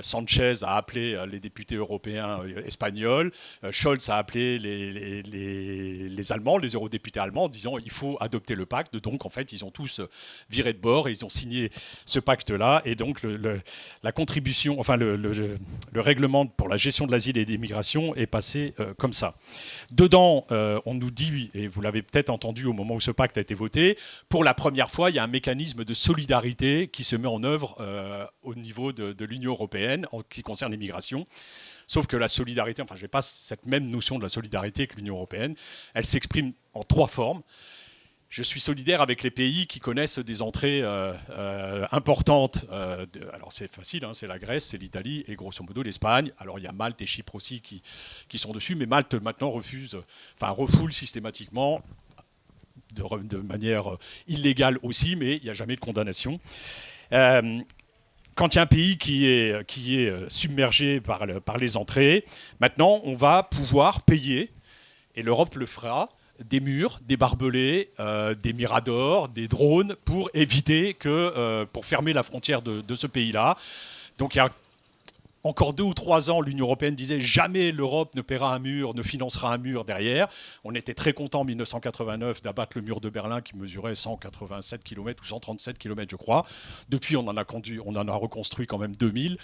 Sanchez a appelé les députés européens espagnols, Scholz a appelé les Allemands, les eurodéputés allemands, en disant il faut adopter le pacte. Donc en fait, ils ont tous viré de bord et ils ont signé ce pacte-là. Et donc la contribution, enfin le règlement pour la gestion de l'asile et des migrations est passé comme ça. Dedans, on nous dit, et vous l'avez peut-être entendu au moment où ce pacte a été voté, pour la première fois, il y a un mécanisme de solidarité qui se met en œuvre au niveau de l'Union européenne en ce qui concerne les migrations. Sauf que la solidarité, enfin je n'ai pas cette même notion de la solidarité que l'Union européenne, elle s'exprime en 3 formes. Je suis solidaire avec les pays qui connaissent des entrées importantes. Alors c'est facile, hein, c'est la Grèce, c'est l'Italie et grosso modo l'Espagne. Alors il y a Malte et Chypre aussi qui sont dessus, mais Malte maintenant refoule systématiquement de manière illégale aussi, mais il n'y a jamais de condamnation. Quand il y a un pays qui est submergé par les entrées, maintenant on va pouvoir payer, et l'Europe le fera, des murs, des barbelés, des miradors, des drones pour éviter pour fermer la frontière de ce pays-là. Donc il y a encore 2 ou 3 ans, l'Union européenne disait jamais l'Europe ne paiera un mur, ne financera un mur derrière. On était très content en 1989 d'abattre le mur de Berlin qui mesurait 187 km ou 137 km, je crois. Depuis, on en a reconstruit quand même 2000.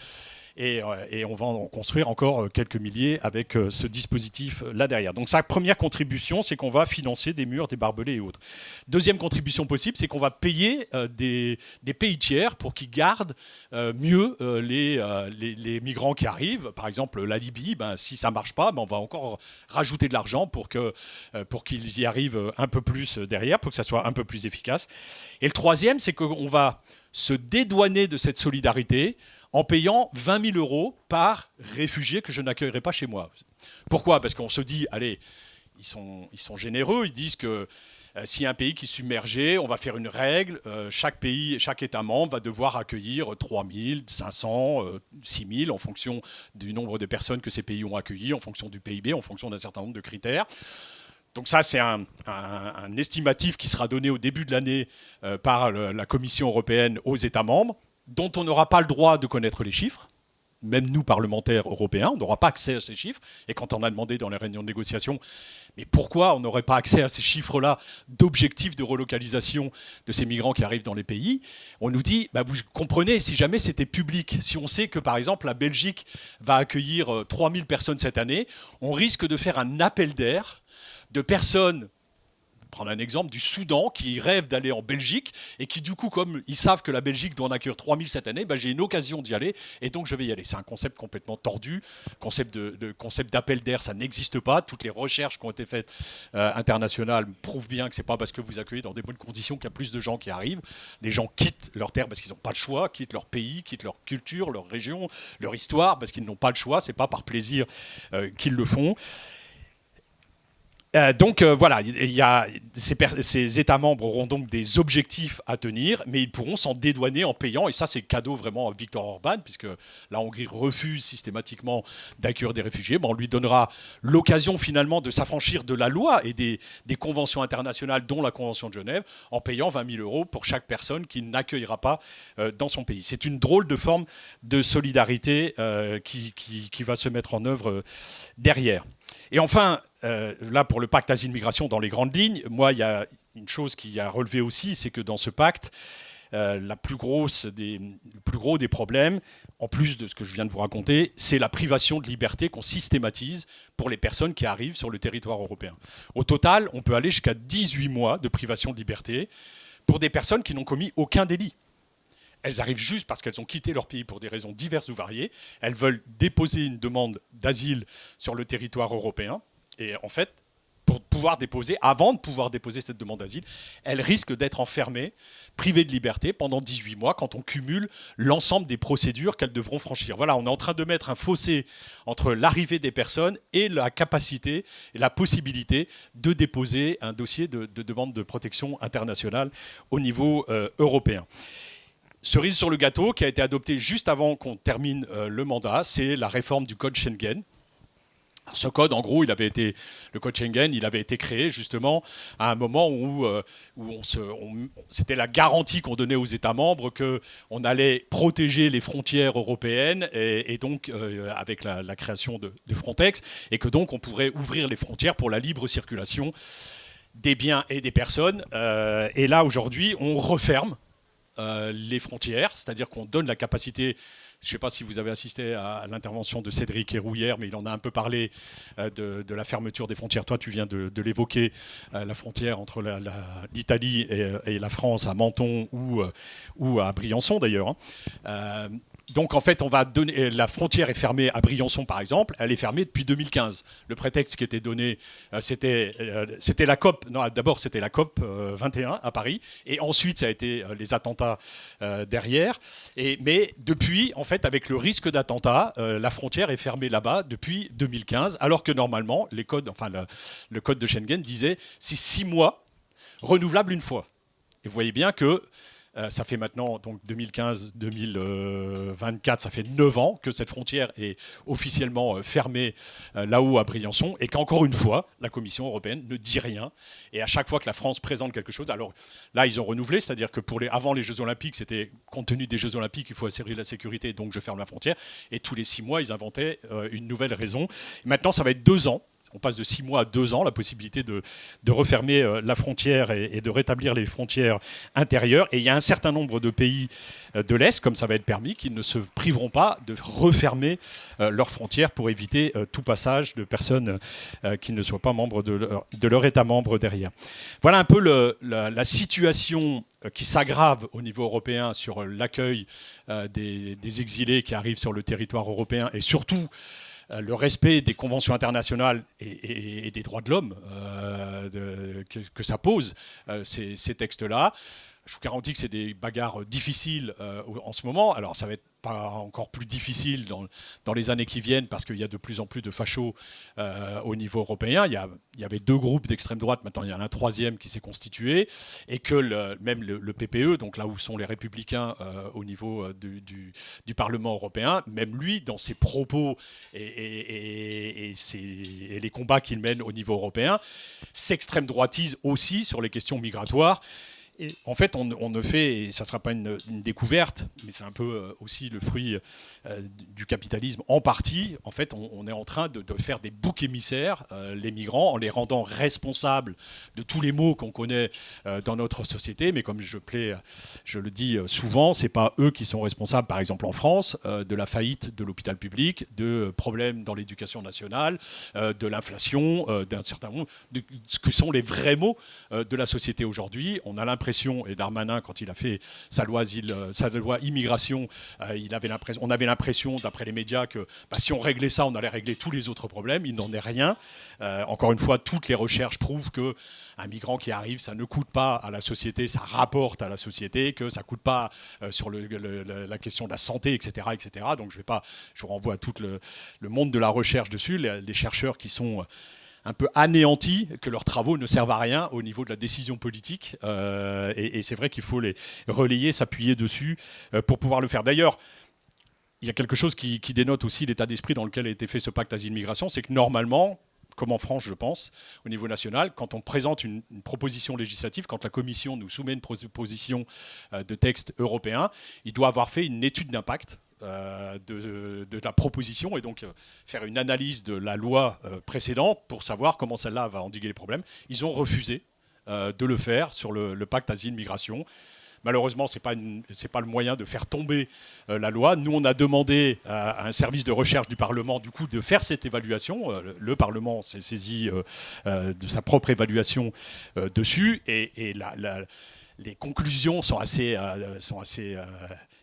Et on va en construire encore quelques milliers avec ce dispositif là derrière. Donc sa première contribution, c'est qu'on va financer des murs, des barbelés et autres. Deuxième contribution possible, c'est qu'on va payer des pays tiers pour qu'ils gardent mieux les migrants qui arrivent. Par exemple, la Libye, si ça ne marche pas, on va encore rajouter de l'argent pour qu'ils y arrivent un peu plus derrière, pour que ça soit un peu plus efficace. Et le troisième, c'est qu'on va se dédouaner de cette solidarité en payant 20 000 euros par réfugié que je n'accueillerai pas chez moi. Pourquoi ? Parce qu'on se dit, allez, ils sont généreux, ils disent que s'il y a un pays qui est submergé, on va faire une règle, chaque État membre va devoir accueillir 3 000, 500, 6 000 en fonction du nombre de personnes que ces pays ont accueillies, en fonction du PIB, en fonction d'un certain nombre de critères. Donc ça, c'est un estimatif qui sera donné au début de l'année par la Commission européenne aux États membres, dont on n'aura pas le droit de connaître les chiffres. Même nous, parlementaires européens, on n'aura pas accès à ces chiffres. Et quand on a demandé dans les réunions de négociation, mais pourquoi on n'aurait pas accès à ces chiffres-là d'objectifs de relocalisation de ces migrants qui arrivent dans les pays, on nous dit, vous comprenez, si jamais c'était public, si on sait que par exemple la Belgique va accueillir 3000 personnes cette année, on risque de faire un appel d'air de personnes, prendre un exemple, du Soudan qui rêvent d'aller en Belgique et qui du coup, comme ils savent que la Belgique doit en accueillir 3000 cette année, j'ai une occasion d'y aller et donc je vais y aller. C'est un concept complètement tordu. Concept d'appel d'air, ça n'existe pas. Toutes les recherches qui ont été faites internationales prouvent bien que c'est pas parce que vous accueillez dans des bonnes conditions qu'il y a plus de gens qui arrivent. Les gens quittent leur terre parce qu'ils n'ont pas le choix, quittent leur pays, quittent leur culture, leur région, leur histoire parce qu'ils n'ont pas le choix. C'est pas par plaisir qu'ils le font. Donc voilà, ces États membres auront donc des objectifs à tenir, mais ils pourront s'en dédouaner en payant, et ça c'est cadeau vraiment à Viktor Orban, puisque la Hongrie refuse systématiquement d'accueillir des réfugiés. On lui donnera l'occasion finalement de s'affranchir de la loi et des conventions internationales, dont la Convention de Genève, en payant 20 000 euros pour chaque personne qu'il n'accueillera pas dans son pays. C'est une drôle de forme de solidarité qui va se mettre en œuvre derrière. Et enfin, là, pour le pacte asile-migration, dans les grandes lignes, moi, il y a une chose qui a relevé aussi, c'est que dans ce pacte, le plus gros des problèmes, en plus de ce que je viens de vous raconter, c'est la privation de liberté qu'on systématise pour les personnes qui arrivent sur le territoire européen. Au total, on peut aller jusqu'à 18 mois de privation de liberté pour des personnes qui n'ont commis aucun délit. Elles arrivent juste parce qu'elles ont quitté leur pays pour des raisons diverses ou variées. Elles veulent déposer une demande d'asile sur le territoire européen. Et en fait, avant de pouvoir déposer cette demande d'asile, elles risquent d'être enfermées, privées de liberté pendant 18 mois quand on cumule l'ensemble des procédures qu'elles devront franchir. Voilà, on est en train de mettre un fossé entre l'arrivée des personnes et la capacité et la possibilité de déposer un dossier de demande de protection internationale au niveau européen. Cerise sur le gâteau qui a été adoptée juste avant qu'on termine le mandat, c'est la réforme du code Schengen. Ce code, en gros, le code Schengen, il avait été créé justement à un moment où c'était la garantie qu'on donnait aux États membres qu'on allait protéger les frontières européennes et donc avec la création de Frontex, et que donc on pourrait ouvrir les frontières pour la libre circulation des biens et des personnes. Et là, aujourd'hui, on referme les frontières, c'est-à-dire qu'on donne la capacité. Je ne sais pas si vous avez assisté à l'intervention de Cédric Héroux hier, mais il en a un peu parlé de la fermeture des frontières. Toi, tu viens de l'évoquer, la frontière entre l'Italie et la France à Menton ou à Briançon d'ailleurs. Donc en fait, la frontière est fermée à Briançon par exemple, elle est fermée depuis 2015. Le prétexte qui était donné, c'était la COP, non, d'abord c'était la COP 21 à Paris, et ensuite ça a été les attentats derrière. Mais depuis, en fait, avec le risque d'attentat, la frontière est fermée là-bas depuis 2015, alors que normalement, le code de Schengen disait c'est 6 mois, renouvelable une fois. Et vous voyez bien que ça fait maintenant, donc 2015-2024, ça fait 9 ans que cette frontière est officiellement fermée là-haut à Briançon, et qu'encore une fois, la Commission européenne ne dit rien. Et à chaque fois que la France présente quelque chose, alors là, ils ont renouvelé, c'est-à-dire que avant les Jeux Olympiques, c'était compte tenu des Jeux Olympiques, il faut assurer la sécurité, donc je ferme la frontière. Et tous les 6 mois, ils inventaient une nouvelle raison. Et maintenant, ça va être 2 ans. On passe de 6 mois à 2 ans, la possibilité de refermer la frontière et de rétablir les frontières intérieures. Et il y a un certain nombre de pays de l'Est, comme ça va être permis, qui ne se priveront pas de refermer leurs frontières pour éviter tout passage de personnes qui ne soient pas membres de leur État membre derrière. Voilà un peu la situation qui s'aggrave au niveau européen sur l'accueil des exilés qui arrivent sur le territoire européen, et surtout le respect des conventions internationales et des droits de l'homme que ça pose, ces textes-là. Je vous garantis que c'est des bagarres difficiles en ce moment. Alors ça va être pas encore plus difficile dans les années qui viennent, parce qu'il y a de plus en plus de fachos au niveau européen. Il y avait 2 groupes d'extrême droite, maintenant il y en a un 3e qui s'est constitué, et que même le PPE, donc là où sont les républicains au niveau du Parlement européen, même lui, dans ses propos et les combats qu'il mène au niveau européen, s'extrême droitise aussi sur les questions migratoires. Et en fait, on ne fait, et ça ne sera pas une découverte, mais c'est un peu aussi le fruit du capitalisme en partie. En fait, on est en train de faire des boucs émissaires, les migrants, en les rendant responsables de tous les maux qu'on connaît dans notre société. Mais comme je le dis souvent, ce n'est pas eux qui sont responsables, par exemple en France, de la faillite de l'hôpital public, de problèmes dans l'éducation nationale, de l'inflation, d'un certain nombre, de ce que sont les vrais maux de la société aujourd'hui. On a l'impression, et Darmanin, quand il a fait sa loi immigration, on avait l'impression, d'après les médias, que si on réglait ça, on allait régler tous les autres problèmes. Il n'en est rien. Encore une fois, toutes les recherches prouvent qu'un migrant qui arrive, ça ne coûte pas à la société, ça rapporte à la société, que ça ne coûte pas sur la question de la santé, etc. etc. Donc je vous renvoie à tout le monde de la recherche dessus, les chercheurs qui sont un peu anéantis, que leurs travaux ne servent à rien au niveau de la décision politique. Et c'est vrai qu'il faut les relayer, s'appuyer dessus pour pouvoir le faire. D'ailleurs, il y a quelque chose qui dénote aussi l'état d'esprit dans lequel a été fait ce pacte asile-migration, c'est que normalement, comme en France, je pense, au niveau national, quand on présente une proposition législative, quand la Commission nous soumet une proposition de texte européen, il doit avoir fait une étude d'impact de la proposition, et donc faire une analyse de la loi précédente pour savoir comment celle-là va endiguer les problèmes. Ils ont refusé de le faire sur le pacte asile-migration. Malheureusement, ce n'est pas le moyen de faire tomber la loi. Nous, on a demandé à un service de recherche du Parlement, du coup, de faire cette évaluation. Le Parlement s'est saisi de sa propre évaluation dessus. Et les conclusions sont assez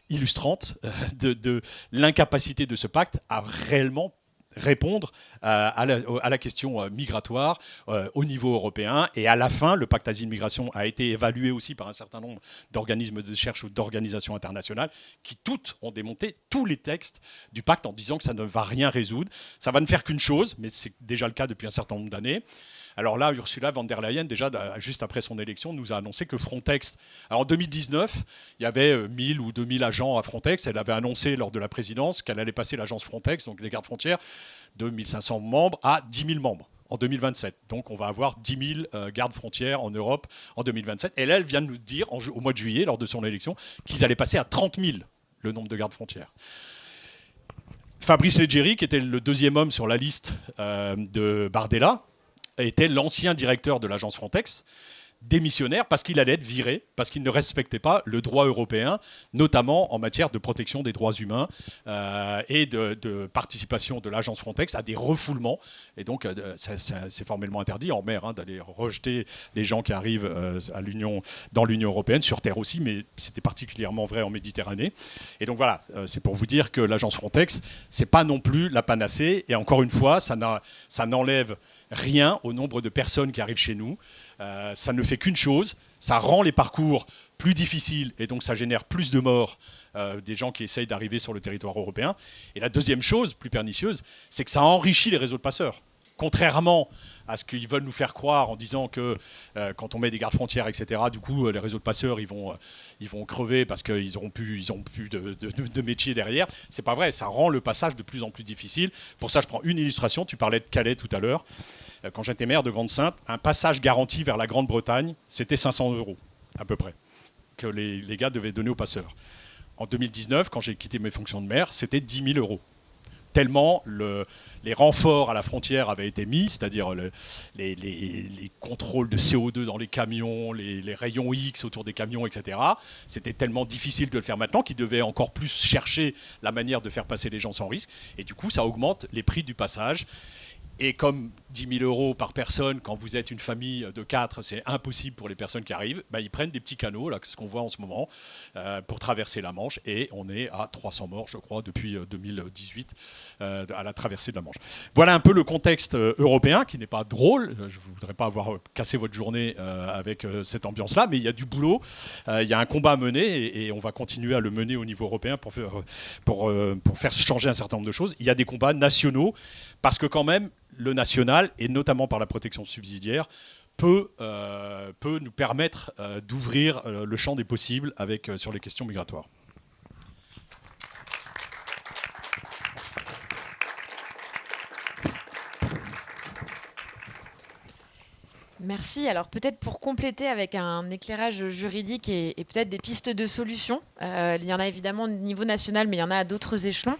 illustrantes de l'incapacité de ce pacte à réellement répondre à la question migratoire au niveau européen. Et à la fin, le pacte asile-migration a été évalué aussi par un certain nombre d'organismes de recherche ou d'organisations internationales qui toutes ont démonté tous les textes du pacte en disant que ça ne va rien résoudre. Ça va ne faire qu'une chose, mais c'est déjà le cas depuis un certain nombre d'années. Alors là, Ursula von der Leyen, déjà, juste après son élection, nous a annoncé que Frontex... Alors en 2019, il y avait 1000 ou 2000 agents à Frontex. Elle avait annoncé lors de la présidence qu'elle allait passer l'agence Frontex, donc les gardes frontières, de 1500 membres à 10 000 membres en 2027. Donc on va avoir 10 000 gardes frontières en Europe en 2027. Et là, elle vient de nous dire, au mois de juillet, lors de son élection, qu'ils allaient passer à 30 000 le nombre de gardes frontières. Fabrice Leggeri, qui était le deuxième homme sur la liste de Bardella, était l'ancien directeur de l'agence Frontex, démissionnaire parce qu'il allait être viré, parce qu'il ne respectait pas le droit européen, notamment en matière de protection des droits humains et de participation de l'agence Frontex à des refoulements. Et donc, c'est formellement interdit en mer d'aller rejeter les gens qui arrivent dans l'Union européenne, sur terre aussi, mais c'était particulièrement vrai en Méditerranée. Et donc voilà, c'est pour vous dire que l'agence Frontex, c'est pas non plus la panacée. Et encore une fois, ça n'enlève rien au nombre de personnes qui arrivent chez nous. Ça ne fait qu'une chose, ça rend les parcours plus difficiles et donc ça génère plus de morts des gens qui essayent d'arriver sur le territoire européen. Et la deuxième chose, plus pernicieuse, c'est que ça enrichit les réseaux de passeurs. Contrairement à ce qu'ils veulent nous faire croire en disant que quand on met des gardes frontières, etc., du coup, les réseaux de passeurs, ils vont crever parce qu'ils n'auront plus de métier derrière. C'est pas vrai, ça rend le passage de plus en plus difficile. Pour ça, je prends une illustration. Tu parlais de Calais tout à l'heure. Quand j'étais maire de Grande-Synthe, un passage garanti vers la Grande-Bretagne, c'était 500 € à peu près, que les gars devaient donner aux passeurs. En 2019, quand j'ai quitté mes fonctions de maire, c'était 10 000 €. Tellement les renforts à la frontière avaient été mis, c'est-à-dire les contrôles de CO2 dans les camions, les rayons X autour des camions, etc. C'était tellement difficile de le faire maintenant qu'ils devaient encore plus chercher la manière de faire passer les gens sans risque. Et du coup, ça augmente les prix du passage. Et comme 10 000 € par personne, quand vous êtes une famille de 4, c'est impossible pour les personnes qui arrivent, ils prennent des petits canaux, là, ce qu'on voit en ce moment, pour traverser la Manche. Et on est à 300 morts, je crois, depuis 2018, à la traversée de la Manche. Voilà un peu le contexte européen, qui n'est pas drôle. Je ne voudrais pas avoir cassé votre journée avec cette ambiance-là, mais il y a du boulot, il y a un combat à mener, et on va continuer à le mener au niveau européen pour faire changer un certain nombre de choses. Il y a des combats nationaux, parce que quand même, le national, et notamment par la protection subsidiaire, peut nous permettre d'ouvrir le champ des possibles sur les questions migratoires. Merci. Alors peut-être pour compléter avec un éclairage juridique et peut-être des pistes de solutions. Il y en a évidemment au niveau national, mais il y en a à d'autres échelons.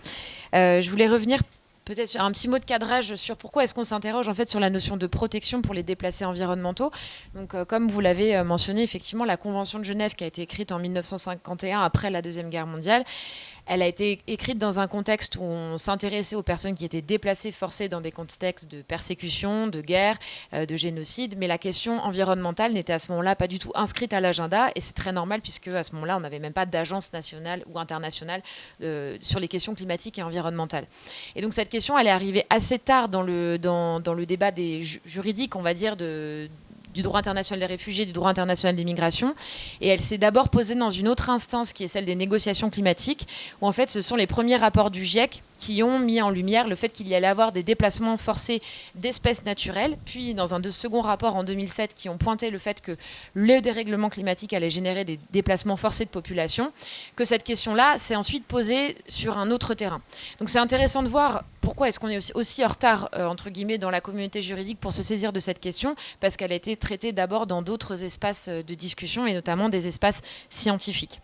Je voulais revenir peut-être un petit mot de cadrage sur pourquoi est-ce qu'on s'interroge en fait sur la notion de protection pour les déplacés environnementaux. Donc, comme vous l'avez mentionné, effectivement, la Convention de Genève qui a été écrite en 1951 après la Deuxième Guerre mondiale, elle a été écrite dans un contexte où on s'intéressait aux personnes qui étaient déplacées, forcées dans des contextes de persécution, de guerre, de génocide. Mais la question environnementale n'était à ce moment-là pas du tout inscrite à l'agenda. Et c'est très normal puisque à ce moment-là, on n'avait même pas d'agence nationale ou internationale sur les questions climatiques et environnementales. Et donc cette question, elle est arrivée assez tard dans le débat des juridiques, on va dire, du droit international des réfugiés, du droit international des migrations. Et elle s'est d'abord posée dans une autre instance qui est celle des négociations climatiques, où en fait ce sont les premiers rapports du GIEC qui ont mis en lumière le fait qu'il y allait avoir des déplacements forcés d'espèces naturelles, puis dans un second rapport en 2007 qui ont pointé le fait que le dérèglement climatique allait générer des déplacements forcés de population, que cette question-là s'est ensuite posée sur un autre terrain. Donc c'est intéressant de voir pourquoi est-ce qu'on est aussi en retard, entre guillemets, dans la communauté juridique pour se saisir de cette question, parce qu'elle a été traitée d'abord dans d'autres espaces de discussion, et notamment des espaces scientifiques.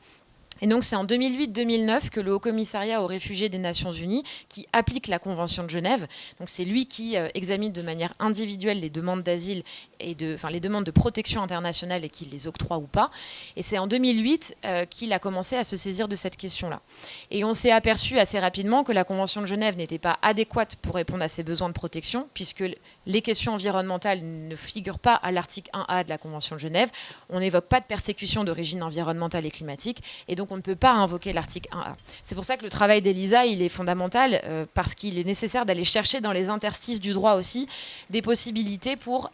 Et donc c'est en 2008-2009 que le Haut Commissariat aux réfugiés des Nations Unies, qui applique la Convention de Genève, donc c'est lui qui examine de manière individuelle les demandes d'asile et les demandes de protection internationale et qui les octroie ou pas. Et c'est en 2008 qu'il a commencé à se saisir de cette question-là. Et on s'est aperçu assez rapidement que la Convention de Genève n'était pas adéquate pour répondre à ces besoins de protection, puisque les questions environnementales ne figurent pas à l'article 1A de la Convention de Genève. On n'évoque pas de persécution d'origine environnementale et climatique, et donc on ne peut pas invoquer l'article 1A. C'est pour ça que le travail d'Elisa, il est fondamental, parce qu'il est nécessaire d'aller chercher dans les interstices du droit aussi des possibilités pour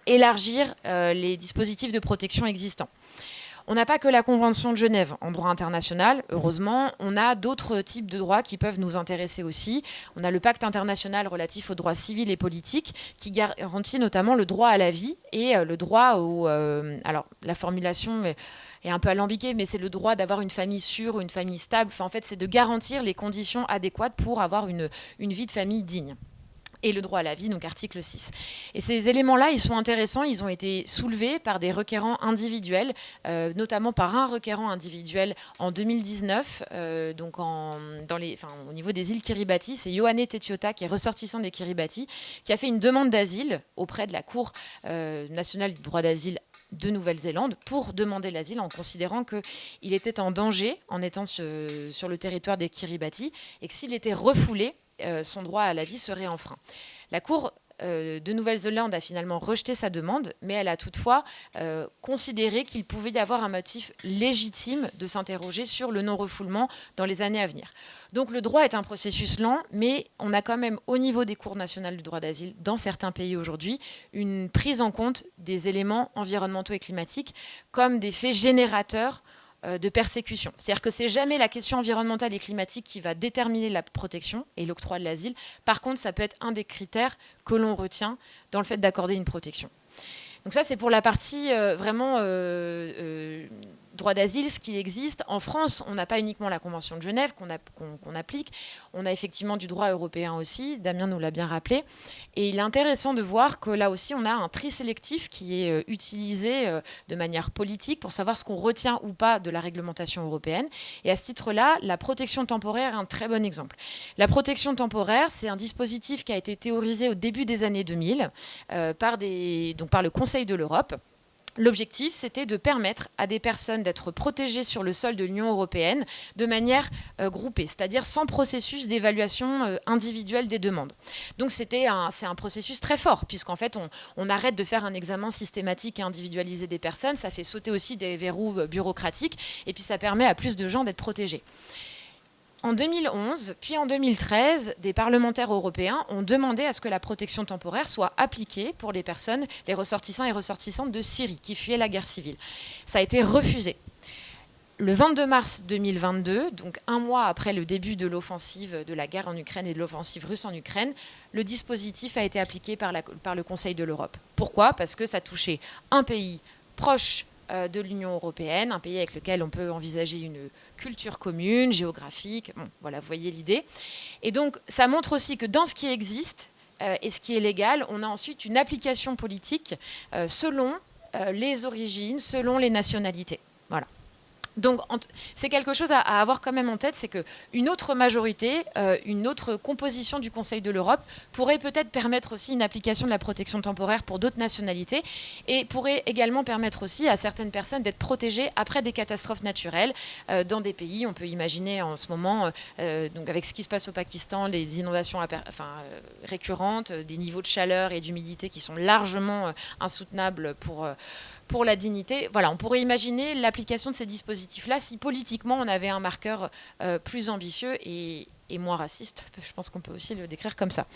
élargir les dispositifs de protection existants. On n'a pas que la Convention de Genève en droit international, heureusement. On a d'autres types de droits qui peuvent nous intéresser aussi. On a le pacte international relatif aux droits civils et politiques qui garantit notamment le droit à la vie et le droit au... alors, la formulation est un peu alambiquée, mais c'est le droit d'avoir une famille sûre ou une famille stable. Enfin, en fait, c'est de garantir les conditions adéquates pour avoir une vie de famille digne. Et le droit à la vie, donc article 6. Et ces éléments-là, ils sont intéressants, ils ont été soulevés par des requérants individuels, notamment par un requérant individuel en 2019, donc au niveau des îles Kiribati. C'est Yohane Tetiota, qui est ressortissant des Kiribati, qui a fait une demande d'asile auprès de la Cour nationale du droit d'asile de Nouvelle-Zélande pour demander l'asile en considérant qu'il était en danger en étant sur le territoire des Kiribati et que s'il était refoulé, son droit à la vie serait enfreint. La Cour de Nouvelle-Zélande a finalement rejeté sa demande, mais elle a toutefois considéré qu'il pouvait y avoir un motif légitime de s'interroger sur le non-refoulement dans les années à venir. Donc le droit est un processus lent, mais on a quand même au niveau des cours nationales du droit d'asile, dans certains pays aujourd'hui, une prise en compte des éléments environnementaux et climatiques comme des faits générateurs de persécution. C'est-à-dire que c'est jamais la question environnementale et climatique qui va déterminer la protection et l'octroi de l'asile. Par contre, ça peut être un des critères que l'on retient dans le fait d'accorder une protection. Donc ça, c'est pour la partie vraiment droit d'asile, ce qui existe. En France, on n'a pas uniquement la Convention de Genève qu'on applique. On a effectivement du droit européen aussi. Damien nous l'a bien rappelé. Et il est intéressant de voir que là aussi, on a un tri sélectif qui est utilisé de manière politique pour savoir ce qu'on retient ou pas de la réglementation européenne. Et à ce titre-là, la protection temporaire est un très bon exemple. La protection temporaire, c'est un dispositif qui a été théorisé au début des années 2000 par le Conseil de l'Europe. L'objectif, c'était de permettre à des personnes d'être protégées sur le sol de l'Union européenne de manière groupée, c'est-à-dire sans processus d'évaluation individuelle des demandes. Donc c'est un processus très fort, puisqu'en fait, on arrête de faire un examen systématique et individualisé des personnes, ça fait sauter aussi des verrous bureaucratiques, et puis ça permet à plus de gens d'être protégés. En 2011, puis en 2013, des parlementaires européens ont demandé à ce que la protection temporaire soit appliquée pour les personnes, les ressortissants et ressortissantes de Syrie qui fuyaient la guerre civile. Ça a été refusé. Le 22 mars 2022, donc un mois après le début de l'offensive de la guerre en Ukraine et de l'offensive russe en Ukraine, le dispositif a été appliqué par le Conseil de l'Europe. Pourquoi ? Parce que ça touchait un pays proche de l'Union européenne, un pays avec lequel on peut envisager une culture commune, géographique. Bon, voilà, vous voyez l'idée. Et donc, ça montre aussi que dans ce qui existe et ce qui est légal, on a ensuite une application politique selon les origines, selon les nationalités. Voilà. Donc, c'est quelque chose à avoir quand même en tête, c'est qu'une autre majorité, une autre composition du Conseil de l'Europe pourrait peut-être permettre aussi une application de la protection temporaire pour d'autres nationalités et pourrait également permettre aussi à certaines personnes d'être protégées après des catastrophes naturelles dans des pays. On peut imaginer en ce moment, donc avec ce qui se passe au Pakistan, les inondations récurrentes, des niveaux de chaleur et d'humidité qui sont largement insoutenables pour la dignité. Voilà, on pourrait imaginer l'application de ces dispositifs-là si politiquement on avait un marqueur plus ambitieux et moins raciste. Je pense qu'on peut aussi le décrire comme ça.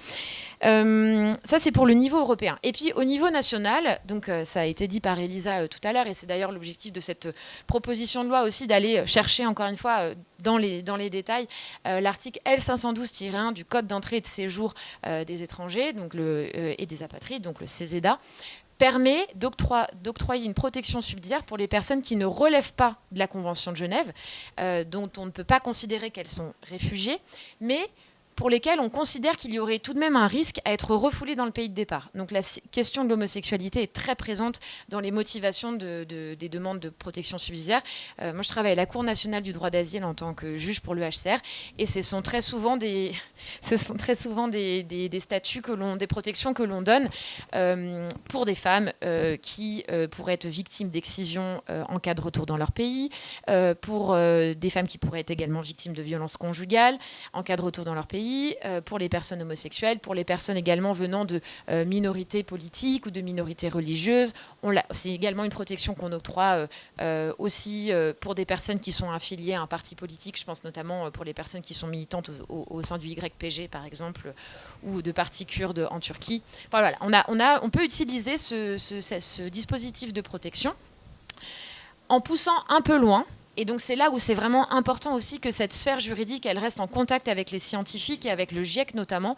Ça, c'est pour le niveau européen. Et puis, au niveau national, donc ça a été dit par Elisa tout à l'heure, et c'est d'ailleurs l'objectif de cette proposition de loi aussi, d'aller chercher, encore une fois, dans les détails, l'article L512-1 du Code d'entrée et de séjour des étrangers donc et des apatrides, donc le CESEDA, permet d'octroyer une protection subsidiaire pour les personnes qui ne relèvent pas de la Convention de Genève, dont on ne peut pas considérer qu'elles sont réfugiées, mais pour lesquelles on considère qu'il y aurait tout de même un risque à être refoulé dans le pays de départ. Donc la question de l'homosexualité est très présente dans les motivations des demandes de protection subsidiaire. Moi, je travaille à la Cour nationale du droit d'asile en tant que juge pour le HCR, et ce sont très souvent des statuts des protections que l'on donne pour des femmes qui pourraient être victimes d'excision en cas de retour dans leur pays, pour des femmes qui pourraient être également victimes de violences conjugales en cas de retour dans leur pays, pour les personnes homosexuelles, pour les personnes également venant de minorités politiques ou de minorités religieuses. C'est également une protection qu'on octroie aussi pour des personnes qui sont affiliées à un parti politique. Je pense notamment pour les personnes qui sont militantes au sein du YPG, par exemple, ou de partis kurdes en Turquie. Enfin, voilà, on peut utiliser ce dispositif de protection. en poussant un peu loin. Et donc c'est là où c'est vraiment important aussi que cette sphère juridique, elle reste en contact avec les scientifiques et avec le GIEC notamment,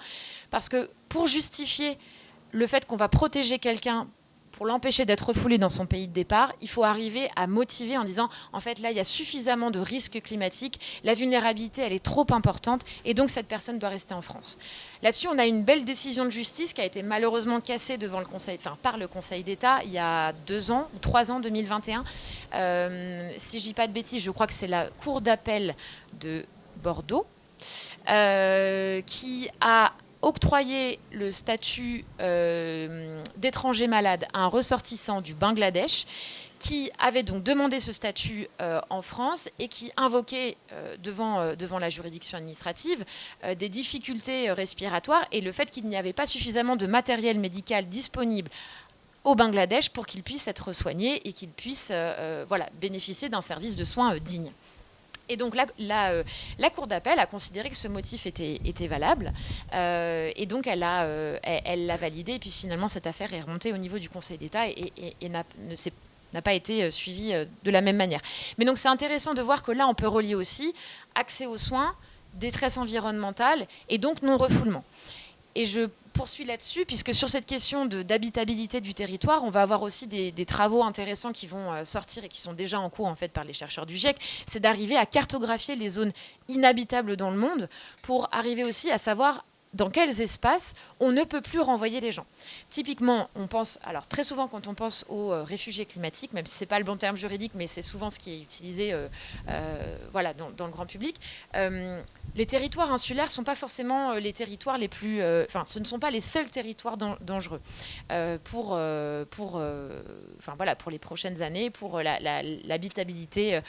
parce que pour justifier le fait qu'on va protéger quelqu'un pour l'empêcher d'être refoulé dans son pays de départ, il faut arriver à motiver en disant, en fait, là, il y a suffisamment de risques climatiques, la vulnérabilité, elle est trop importante, et donc cette personne doit rester en France. Là-dessus, on a une belle décision de justice qui a été malheureusement cassée par le Conseil d'État il y a 2 ans ou 3 ans, 2021. Si je dis pas de bêtises, je crois que c'est la Cour d'appel de Bordeaux qui a octroyer le statut d'étranger malade à un ressortissant du Bangladesh qui avait donc demandé ce statut en France et qui invoquait devant la juridiction administrative des difficultés respiratoires et le fait qu'il n'y avait pas suffisamment de matériel médical disponible au Bangladesh pour qu'il puisse être soigné et qu'il puisse bénéficier d'un service de soins digne. Et donc la Cour d'appel a considéré que ce motif était valable et donc elle l'a validé et puis finalement cette affaire est remontée au niveau du Conseil d'État et n'a pas été suivie de la même manière. Mais donc c'est intéressant de voir que là on peut relier aussi accès aux soins, détresse environnementale et donc non-refoulement. Et je poursuis là-dessus, puisque sur cette question d'habitabilité du territoire, on va avoir aussi des travaux intéressants qui vont sortir et qui sont déjà en cours en fait par les chercheurs du GIEC, c'est d'arriver à cartographier les zones inhabitables dans le monde pour arriver aussi à savoir dans quels espaces on ne peut plus renvoyer les gens. Typiquement, on pense, alors très souvent quand on pense aux réfugiés climatiques, même si ce n'est pas le bon terme juridique, mais c'est souvent ce qui est utilisé dans le grand public, les territoires insulaires ne sont pas forcément les territoires les plus... ce ne sont pas les seuls territoires dangereux pour les prochaines années, pour l'habitabilité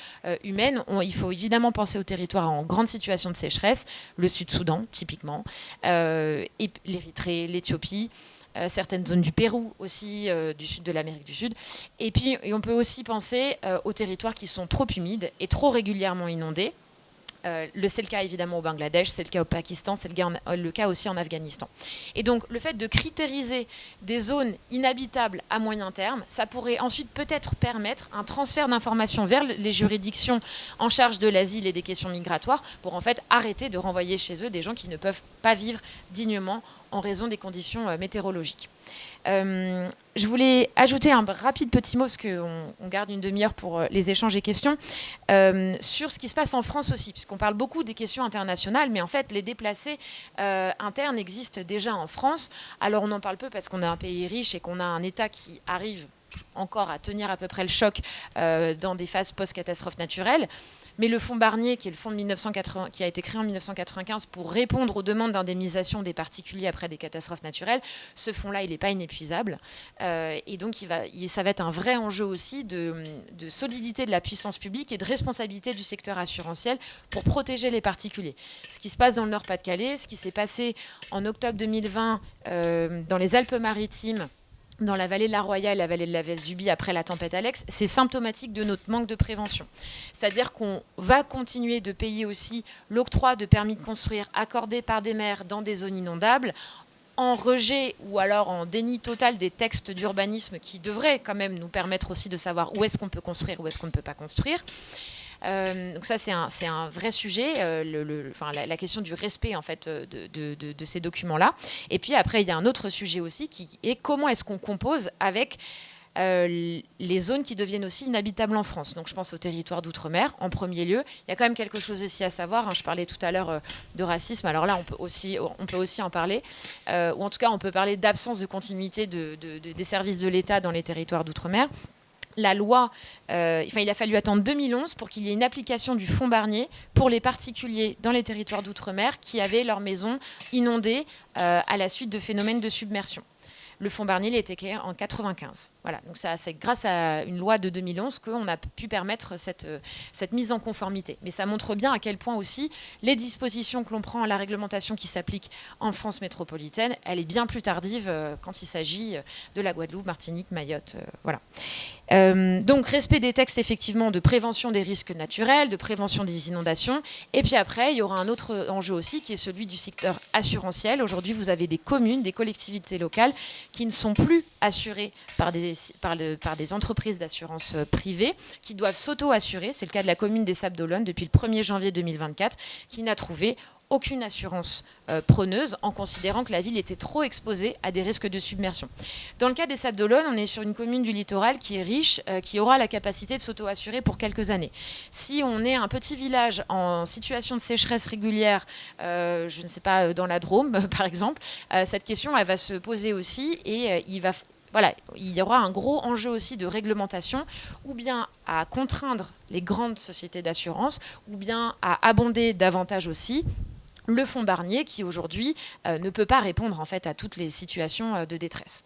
humaine. Il faut évidemment penser aux territoires en grande situation de sécheresse, le Sud-Soudan typiquement, et l'Érythrée, l'Éthiopie, certaines zones du Pérou aussi, du sud de l'Amérique du Sud. Et puis on peut aussi penser aux territoires qui sont trop humides et trop régulièrement inondés. C'est le cas évidemment au Bangladesh, c'est le cas au Pakistan, c'est le cas aussi en Afghanistan. Et donc le fait de critériser des zones inhabitables à moyen terme, ça pourrait ensuite peut-être permettre un transfert d'informations vers les juridictions en charge de l'asile et des questions migratoires pour en fait arrêter de renvoyer chez eux des gens qui ne peuvent pas vivre dignement en raison des conditions météorologiques. Je voulais ajouter un rapide petit mot, parce qu'on garde une demi-heure pour les échanges et questions, sur ce qui se passe en France aussi, puisqu'on parle beaucoup des questions internationales, mais en fait, les déplacés internes existent déjà en France. Alors, on en parle peu parce qu'on est un pays riche et qu'on a un État qui arrive encore à tenir à peu près le choc dans des phases post-catastrophes naturelles. Mais le fonds Barnier, qui est le fonds qui a été créé en 1995 pour répondre aux demandes d'indemnisation des particuliers après des catastrophes naturelles, ce fonds-là, il n'est pas inépuisable. Et donc, ça va être un vrai enjeu aussi de solidité de la puissance publique et de responsabilité du secteur assurantiel pour protéger les particuliers. Ce qui se passe dans le Nord-Pas-de-Calais, ce qui s'est passé en octobre 2020 dans les Alpes-Maritimes, dans la vallée de la Royale, la vallée de la Vésubie, après la tempête Alex, c'est symptomatique de notre manque de prévention. C'est-à-dire qu'on va continuer de payer aussi l'octroi de permis de construire accordé par des maires dans des zones inondables, en rejet ou alors en déni total des textes d'urbanisme qui devraient quand même nous permettre aussi de savoir où est-ce qu'on peut construire, où est-ce qu'on ne peut pas construire. Donc ça, c'est un vrai sujet, la question du respect en fait, de ces documents-là. Et puis après, il y a un autre sujet aussi qui est comment est-ce qu'on compose avec les zones qui deviennent aussi inhabitables en France. Donc je pense au territoire d'outre-mer en premier lieu. Il y a quand même quelque chose aussi à savoir. Je parlais tout à l'heure de racisme. Alors là, on peut aussi en parler. Ou en tout cas, on peut parler d'absence de continuité des services de l'État dans les territoires d'outre-mer. La loi, il a fallu attendre 2011 pour qu'il y ait une application du fonds Barnier pour les particuliers dans les territoires d'outre-mer qui avaient leur maison inondée à la suite de phénomènes de submersion. Le fonds Barnier, il a été créé en 1995. Voilà, donc c'est grâce à une loi de 2011 qu'on a pu permettre cette mise en conformité. Mais ça montre bien à quel point aussi les dispositions que l'on prend à la réglementation qui s'applique en France métropolitaine, elle est bien plus tardive quand il s'agit de la Guadeloupe, Martinique, Mayotte. Voilà. Donc respect des textes effectivement de prévention des risques naturels, de prévention des inondations. Et puis après, il y aura un autre enjeu aussi qui est celui du secteur assurantiel. Aujourd'hui, vous avez des communes, des collectivités locales qui ne sont plus assurés par des entreprises d'assurance privées, qui doivent s'auto-assurer. C'est le cas de la commune des Sables d'Olonne depuis le 1er janvier 2024, qui n'a trouvé aucune assurance preneuse en considérant que la ville était trop exposée à des risques de submersion. Dans le cas des Sables d'Olonne, on est sur une commune du littoral qui est riche, qui aura la capacité de s'auto-assurer pour quelques années. Si on est un petit village en situation de sécheresse régulière, je ne sais pas, dans la Drôme par exemple, cette question elle va se poser aussi et il y aura un gros enjeu aussi de réglementation, ou bien à contraindre les grandes sociétés d'assurance, ou bien à abonder davantage aussi le fonds Barnier qui aujourd'hui ne peut pas répondre en fait à toutes les situations de détresse.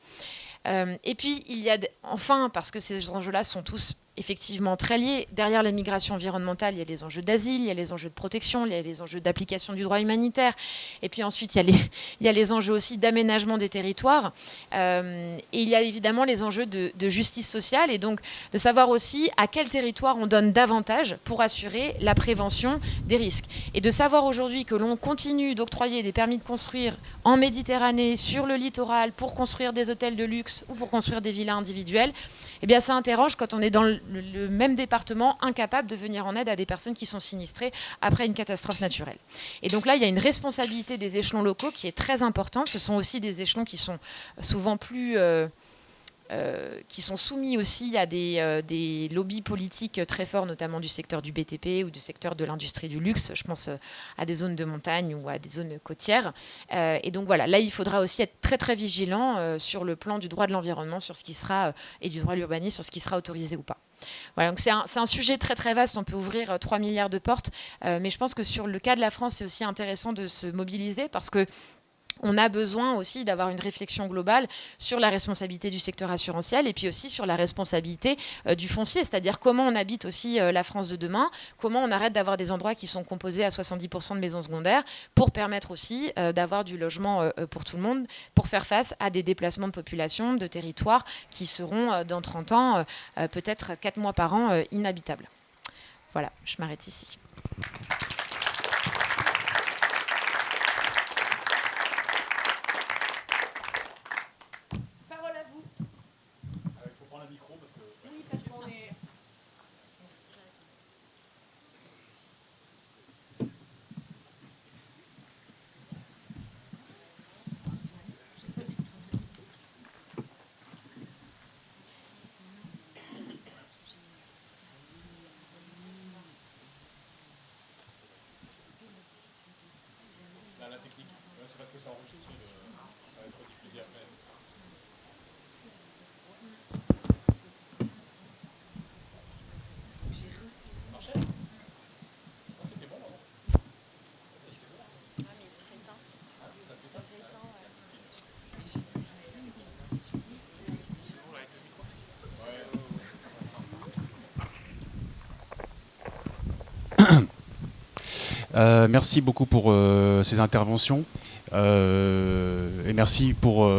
Et puis il y a enfin, parce que ces enjeux-là sont tous effectivement très liés, derrière les migrations environnementales, il y a les enjeux d'asile, il y a les enjeux de protection, il y a les enjeux d'application du droit humanitaire, et puis ensuite il y a les enjeux aussi d'aménagement des territoires, et il y a évidemment les enjeux de justice sociale, et donc de savoir aussi à quel territoire on donne davantage pour assurer la prévention des risques. Et de savoir aujourd'hui que l'on continue d'octroyer des permis de construire en Méditerranée, sur le littoral, pour construire des hôtels de luxe ou pour construire des villas individuelles, eh bien ça interroge quand on est dans le même département, incapable de venir en aide à des personnes qui sont sinistrées après une catastrophe naturelle. Et donc là, il y a une responsabilité des échelons locaux qui est très importante. Ce sont aussi des échelons qui sont souvent plus... qui sont soumis aussi à des lobbies politiques très forts, notamment du secteur du BTP ou du secteur de l'industrie du luxe. Je pense à des zones de montagne ou à des zones côtières. Et donc voilà, là, il faudra aussi être très très vigilant sur le plan du droit de l'environnement, sur ce qui sera, et du droit de l'urbanisme, sur ce qui sera autorisé ou pas. Voilà, donc c'est un sujet très très vaste, on peut ouvrir 3 milliards de portes, mais je pense que sur le cas de la France, c'est aussi intéressant de se mobiliser parce que on a besoin aussi d'avoir une réflexion globale sur la responsabilité du secteur assurantiel et puis aussi sur la responsabilité du foncier, c'est-à-dire comment on habite aussi la France de demain, comment on arrête d'avoir des endroits qui sont composés à 70% de maisons secondaires pour permettre aussi d'avoir du logement pour tout le monde, pour faire face à des déplacements de population, de territoires qui seront dans 30 ans, peut-être 4 mois par an, inhabitables. Voilà, je m'arrête ici. La technique, c'est parce que c'est enregistré, ça va être diffusé après. Ça marchait ? Non, c'était bon, non ? Ah, mais c'est éteint. Ah, ça s'éteint. Merci beaucoup pour ces interventions et merci pour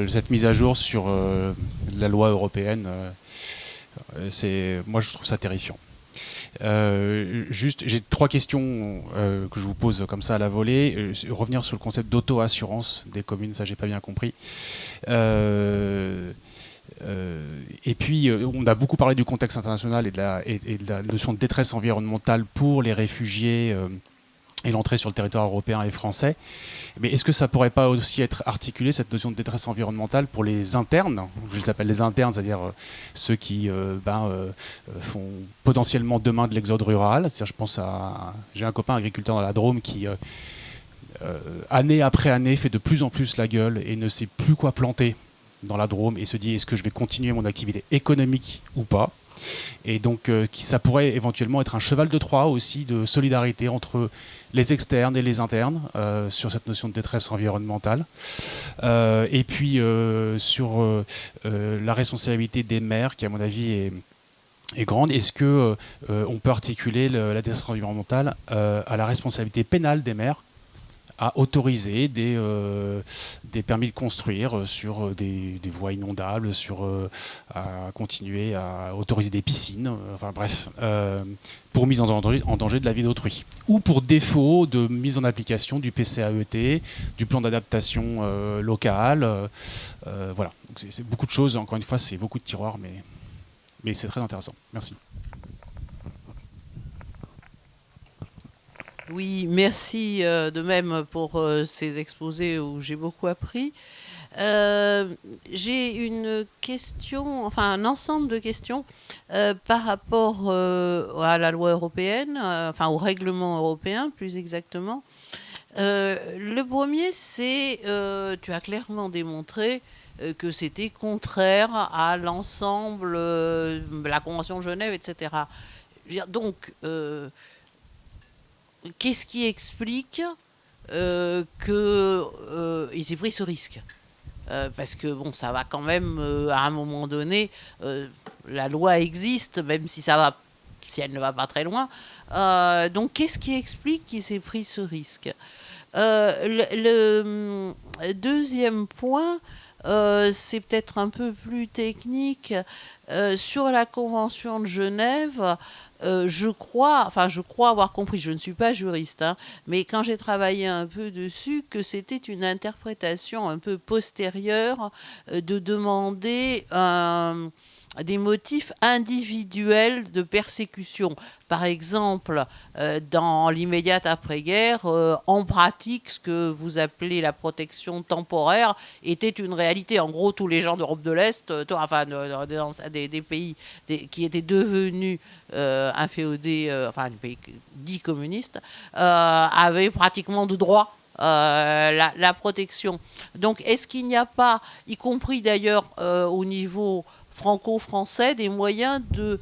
cette mise à jour sur la loi européenne. Moi, je trouve ça terrifiant. Juste, j'ai 3 questions que je vous pose comme ça à la volée. Revenir sur le concept d'auto-assurance des communes, ça j'ai pas bien compris. Et puis, on a beaucoup parlé du contexte international et de la notion de détresse environnementale pour les réfugiés et l'entrée sur le territoire européen et français. Mais est-ce que ça pourrait pas aussi être articulé, cette notion de détresse environnementale, pour les internes ? Je les appelle les internes, c'est-à-dire ceux qui font potentiellement demain de l'exode rural. C'est-à-dire, j'ai un copain agriculteur dans la Drôme qui, année après année, fait de plus en plus la gueule et ne sait plus quoi planter dans la Drôme et se dit est-ce que je vais continuer mon activité économique ou pas ? Et donc ça pourrait éventuellement être un cheval de Troie aussi de solidarité entre les externes et les internes sur cette notion de détresse environnementale. Et puis sur la responsabilité des maires qui à mon avis est grande. Est-ce que on peut articuler la détresse environnementale à la responsabilité pénale des maires à autoriser des permis de construire sur des voies inondables, à continuer à autoriser des piscines, enfin bref, pour mise en danger de la vie d'autrui. Ou pour défaut de mise en application du PCAET, du plan d'adaptation local. Voilà, donc c'est beaucoup de choses, encore une fois, c'est beaucoup de tiroirs, mais c'est très intéressant. Merci. Oui, merci de même pour ces exposés où j'ai beaucoup appris. J'ai une question, enfin un ensemble de questions par rapport à la loi européenne, enfin au règlement européen plus exactement. Le premier, c'est, tu as clairement démontré que c'était contraire à l'ensemble de la Convention de Genève, etc. Je veux dire, donc, qu'est-ce qui explique qu'ils aient pris ce risque? Parce que bon, ça va quand même, à un moment donné, la loi existe, même si si elle ne va pas très loin. Donc, qu'est-ce qui explique qu'ils aient pris ce risque? Le deuxième point, c'est peut-être un peu plus technique. Sur la Convention de Genève, je crois avoir compris, je ne suis pas juriste, hein, mais quand j'ai travaillé un peu dessus, que c'était une interprétation un peu postérieure de demander des motifs individuels de persécution. Par exemple, dans l'immédiate après-guerre, en pratique, ce que vous appelez la protection temporaire était une réalité. En gros, tous les gens d'Europe de l'Est, enfin dans des pays qui étaient devenus inféodés, enfin des pays dits communistes, avaient pratiquement de droit la protection. Donc, est-ce qu'il n'y a pas, y compris d'ailleurs au niveau franco-français, des moyens de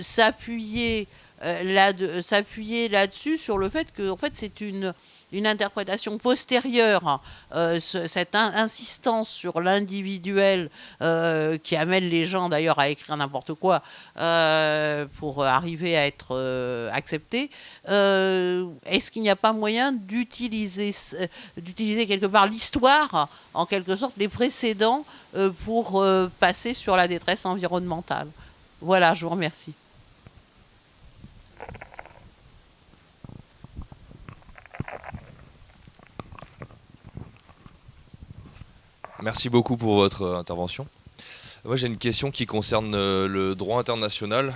s'appuyer là-dessus, sur le fait que en fait, c'est une interprétation postérieure, cette insistance sur l'individuel qui amène les gens d'ailleurs à écrire n'importe quoi pour arriver à être acceptés. Est-ce qu'il n'y a pas moyen d'utiliser quelque part l'histoire, en quelque sorte, les précédents, pour passer sur la détresse environnementale? Voilà, je vous remercie. Merci beaucoup pour votre intervention. Moi, j'ai une question qui concerne le droit international.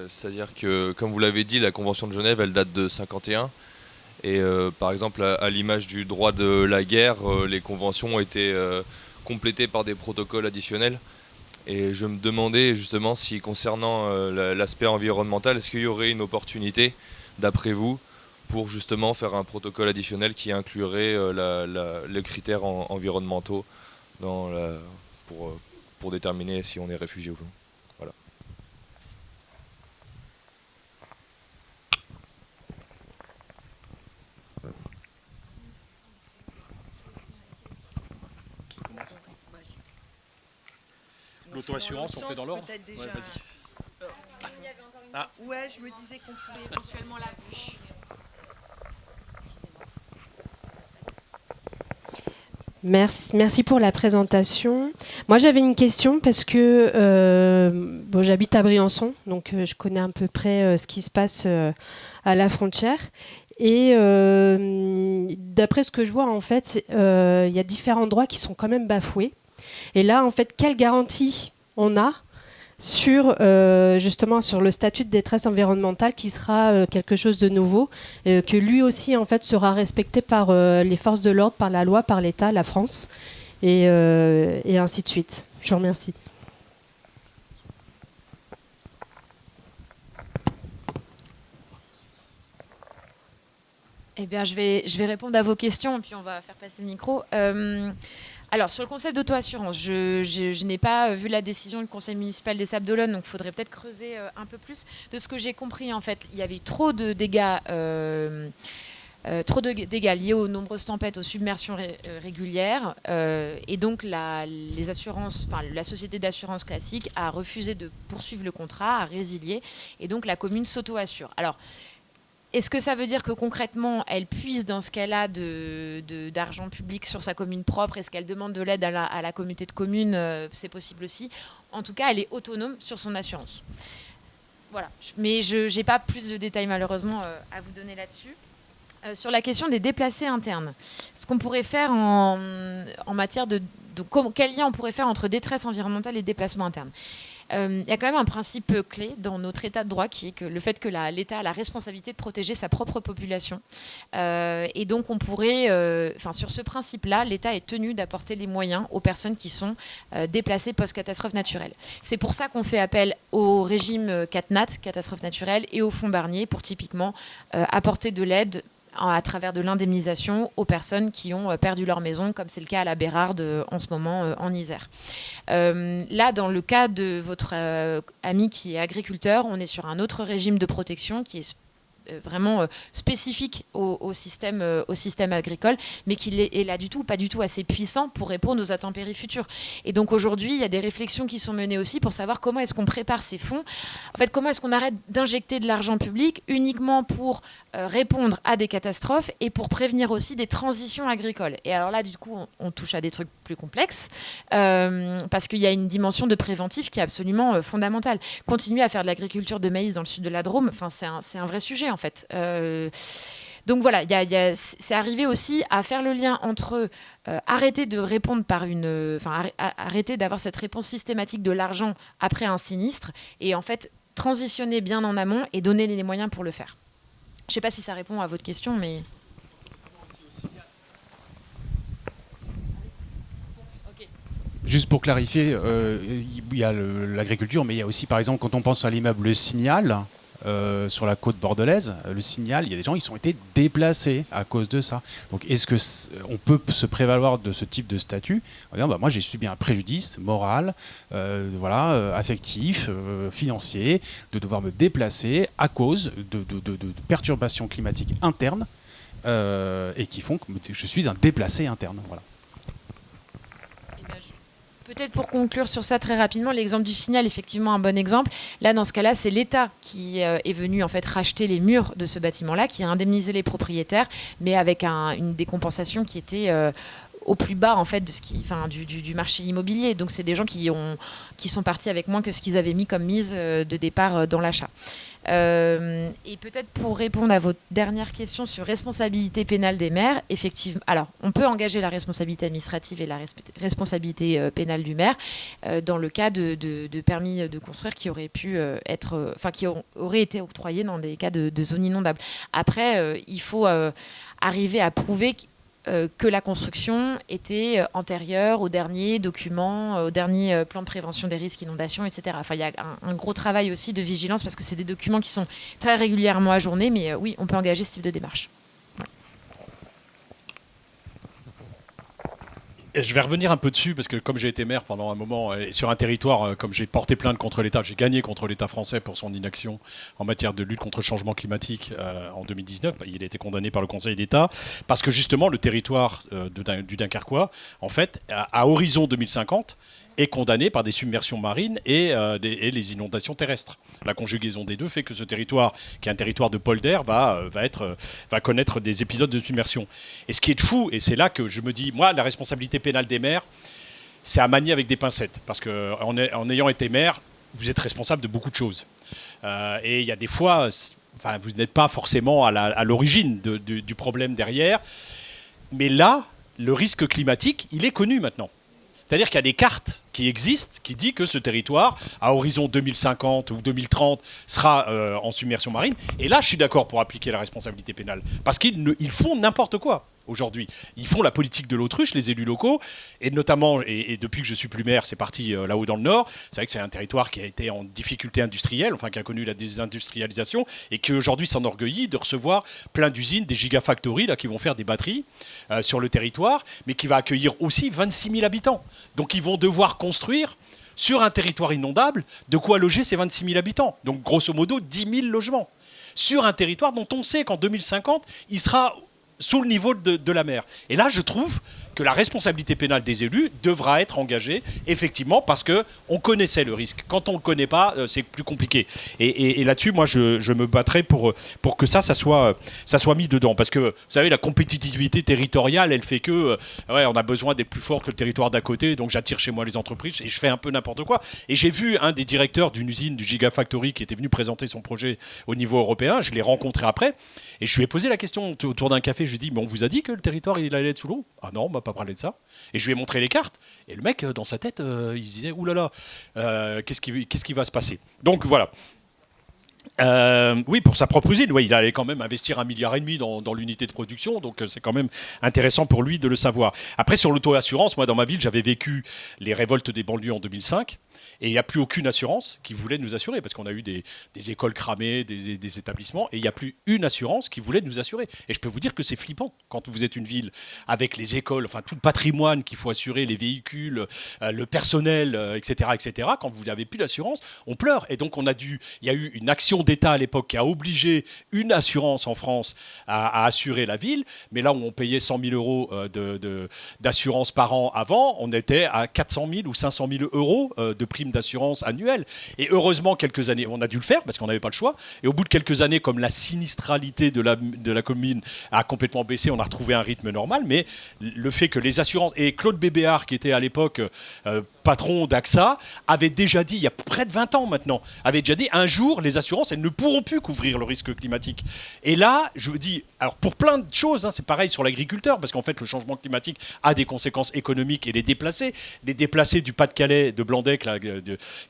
C'est-à-dire que, comme vous l'avez dit, la Convention de Genève, elle date de 1951. Et par exemple, à l'image du droit de la guerre, les conventions ont été complétées par des protocoles additionnels. Et je me demandais justement si, concernant l'aspect environnemental, est-ce qu'il y aurait une opportunité, d'après vous, pour justement faire un protocole additionnel qui inclurait les critères environnementaux pour déterminer si on est réfugié ou non. Voilà. L'auto-assurance, on fait dans l'ordre? Ouais, vas-y. Ouais, je me disais qu'on pouvait éventuellement la bouche. Merci pour la présentation. Moi, j'avais une question parce que j'habite à Briançon, donc je connais à peu près ce qui se passe à la frontière. Et d'après ce que je vois, en fait, il y a différents droits qui sont quand même bafoués. Et là, en fait, quelle garantie on a sur justement sur le statut de détresse environnementale qui sera quelque chose de nouveau, que lui aussi en fait sera respecté par les forces de l'ordre, par la loi, par l'État, la France, et ainsi de suite. Je vous remercie. Eh bien, je vais répondre à vos questions, puis on va faire passer le micro. Alors, sur le concept d'auto-assurance, je n'ai pas vu la décision du conseil municipal des Sables-d'Olonne, donc il faudrait peut-être creuser un peu plus. De ce que j'ai compris, en fait, il y avait trop de dégâts liés aux nombreuses tempêtes, aux submersions régulières, et donc la société d'assurance classique a refusé de poursuivre le contrat, a résilié, et donc la commune s'auto-assure. Alors, Est-ce que ça veut dire que concrètement, elle puise dans ce qu'elle a d'argent public sur sa commune propre? Est-ce qu'elle demande de l'aide à la communauté de communes? C'est possible aussi. En tout cas, elle est autonome sur son assurance. Voilà. Mais je n'ai pas plus de détails malheureusement à vous donner là-dessus. Sur la question des déplacés internes, ce qu'on pourrait faire en matière quel lien on pourrait faire entre détresse environnementale et déplacement interne? Il y a quand même un principe clé dans notre état de droit qui est que le fait que l'État a la responsabilité de protéger sa propre population. Et donc on pourrait, sur ce principe-là, l'État est tenu d'apporter les moyens aux personnes qui sont déplacées post-catastrophe naturelle. C'est pour ça qu'on fait appel au régime CatNat, catastrophe naturelle, et au fonds Barnier pour typiquement apporter de l'aide à travers de l'indemnisation aux personnes qui ont perdu leur maison, comme c'est le cas à la Bérarde en ce moment en Isère. Là, dans le cas de votre ami qui est agriculteur, on est sur un autre régime de protection qui est vraiment spécifique au système agricole, mais qui est là pas du tout assez puissant pour répondre aux intempéries futures. Et donc aujourd'hui, il y a des réflexions qui sont menées aussi pour savoir comment est-ce qu'on prépare ces fonds. En fait, comment est-ce qu'on arrête d'injecter de l'argent public uniquement pour répondre à des catastrophes et pour prévenir aussi des transitions agricoles. Et alors là, du coup, on touche à des trucs plus complexes parce qu'il y a une dimension de préventif qui est absolument fondamentale. Continuer à faire de l'agriculture de maïs dans le sud de la Drôme, c'est un vrai sujet en fait. Donc voilà, c'est arrivé aussi à faire le lien entre arrêter de répondre arrêter d'avoir cette réponse systématique de l'argent après un sinistre et en fait transitionner bien en amont et donner les moyens pour le faire. Je ne sais pas si ça répond à votre question, mais... Juste pour clarifier, il y a l'agriculture, mais il y a aussi, par exemple, quand on pense à l'immeuble Le Signal, sur la côte bordelaise, Le Signal, il y a des gens qui ont été déplacés à cause de ça. Donc, est-ce que on peut se prévaloir de ce type de statut en disant, moi, j'ai subi un préjudice moral, affectif, financier, de devoir me déplacer à cause de perturbations climatiques internes et qui font que je suis un déplacé interne. Voilà. Peut-être pour conclure sur ça très rapidement, l'exemple du Signal, effectivement un bon exemple. Là, dans ce cas-là, c'est l'État qui est venu en fait racheter les murs de ce bâtiment-là, qui a indemnisé les propriétaires, mais avec une décompensation qui était au plus bas en fait du marché immobilier. Donc c'est des gens qui sont partis avec moins que ce qu'ils avaient mis comme mise de départ dans l'achat. Et peut-être pour répondre à votre dernière question sur responsabilité pénale des maires, effectivement, alors on peut engager la responsabilité administrative et la responsabilité pénale du maire dans le cas de permis de construire qui auraient pu qui auraient été octroyés dans des cas de zone inondable. Après, il faut arriver à prouver que la construction était antérieure au dernier document, au dernier plan de prévention des risques inondations, etc. Enfin, il y a un gros travail aussi de vigilance parce que c'est des documents qui sont très régulièrement ajournés, mais oui, on peut engager ce type de démarche. Voilà. Je vais revenir un peu dessus parce que comme j'ai été maire pendant un moment et sur un territoire, comme j'ai porté plainte contre l'État, j'ai gagné contre l'État français pour son inaction en matière de lutte contre le changement climatique en 2019. Il a été condamné par le Conseil d'État parce que justement le territoire du Dunkerquois, en fait, à horizon 2050, est condamné par des submersions marines et les inondations terrestres. La conjugaison des deux fait que ce territoire, qui est un territoire de polder, va connaître des épisodes de submersion. Et ce qui est fou, et c'est là que je me dis, moi, la responsabilité pénale des maires, c'est à manier avec des pincettes. Parce qu'en ayant été maire, vous êtes responsable de beaucoup de choses. Et il y a des fois, vous n'êtes pas forcément à l'origine du problème derrière. Mais là, le risque climatique, il est connu maintenant. C'est-à-dire qu'il y a des cartes qui existent, qui disent que ce territoire, à horizon 2050 ou 2030, sera en submersion marine. Et là, je suis d'accord pour appliquer la responsabilité pénale. Parce qu'ils font n'importe quoi aujourd'hui. Ils font la politique de l'autruche, les élus locaux. Et notamment, et depuis que je suis plus maire, c'est parti là-haut dans le Nord. C'est vrai que c'est un territoire qui a été en difficulté industrielle, qui a connu la désindustrialisation, et qui aujourd'hui s'enorgueillit de recevoir plein d'usines, des gigafactories là, qui vont faire des batteries sur le territoire, mais qui va accueillir aussi 26 000 habitants. Donc ils vont devoir construire sur un territoire inondable de quoi loger ces 26 000 habitants. Donc grosso modo 10 000 logements. Sur un territoire dont on sait qu'en 2050, il sera sous le niveau de la mer. Et là, je trouve que la responsabilité pénale des élus devra être engagée, effectivement, parce qu'on connaissait le risque. Quand on ne le connaît pas, c'est plus compliqué. Et là-dessus, moi, je me battrai pour que ça soit mis dedans. Parce que, vous savez, la compétitivité territoriale, elle fait que, on a besoin d'être plus fort que le territoire d'à côté, donc j'attire chez moi les entreprises et je fais un peu n'importe quoi. Et j'ai vu un des directeurs d'une usine, du Gigafactory, qui était venu présenter son projet au niveau européen. Je l'ai rencontré après et je lui ai posé la question autour d'un café. Je lui ai dit, mais on vous a dit que le territoire, il allait être sous l'eau? Ah non, on m'a pas parlé de ça. Et je lui ai montré les cartes. Et le mec, dans sa tête, il se disait, oulala, qu'est-ce qui va se passer? Donc voilà. Oui, pour sa propre usine, il allait quand même investir 1,5 milliard dans l'unité de production, donc c'est quand même intéressant pour lui de le savoir. Après, sur l'auto-assurance, moi dans ma ville, j'avais vécu les révoltes des banlieues en 2005. Et il n'y a plus aucune assurance qui voulait nous assurer, parce qu'on a eu des écoles cramées, des établissements, et il n'y a plus une assurance qui voulait nous assurer. Et je peux vous dire que c'est flippant quand vous êtes une ville avec les écoles, enfin tout le patrimoine qu'il faut assurer, les véhicules, le personnel, etc., etc. Quand vous n'avez plus d'assurance, on pleure. Et donc il y a eu une action d'État à l'époque qui a obligé une assurance en France à assurer la ville. Mais là où on payait 100 000 euros d'assurance par an avant, on était à 400 000 ou 500 000 euros de prime d'assurance annuelle. Et heureusement, quelques années, on a dû le faire parce qu'on n'avait pas le choix. Et au bout de quelques années, comme la sinistralité de la commune a complètement baissé, on a retrouvé un rythme normal. Mais le fait que les assurances... Et Claude Bébéard, qui était à l'époque patron d'AXA, avait déjà dit, il y a près de 20 ans maintenant, avait déjà dit, un jour, les assurances, elles ne pourront plus couvrir le risque climatique. Et là, je me dis, alors pour plein de choses, c'est pareil sur l'agriculteur, parce qu'en fait, le changement climatique a des conséquences économiques et les déplacés du Pas-de-Calais, de Blandec, là,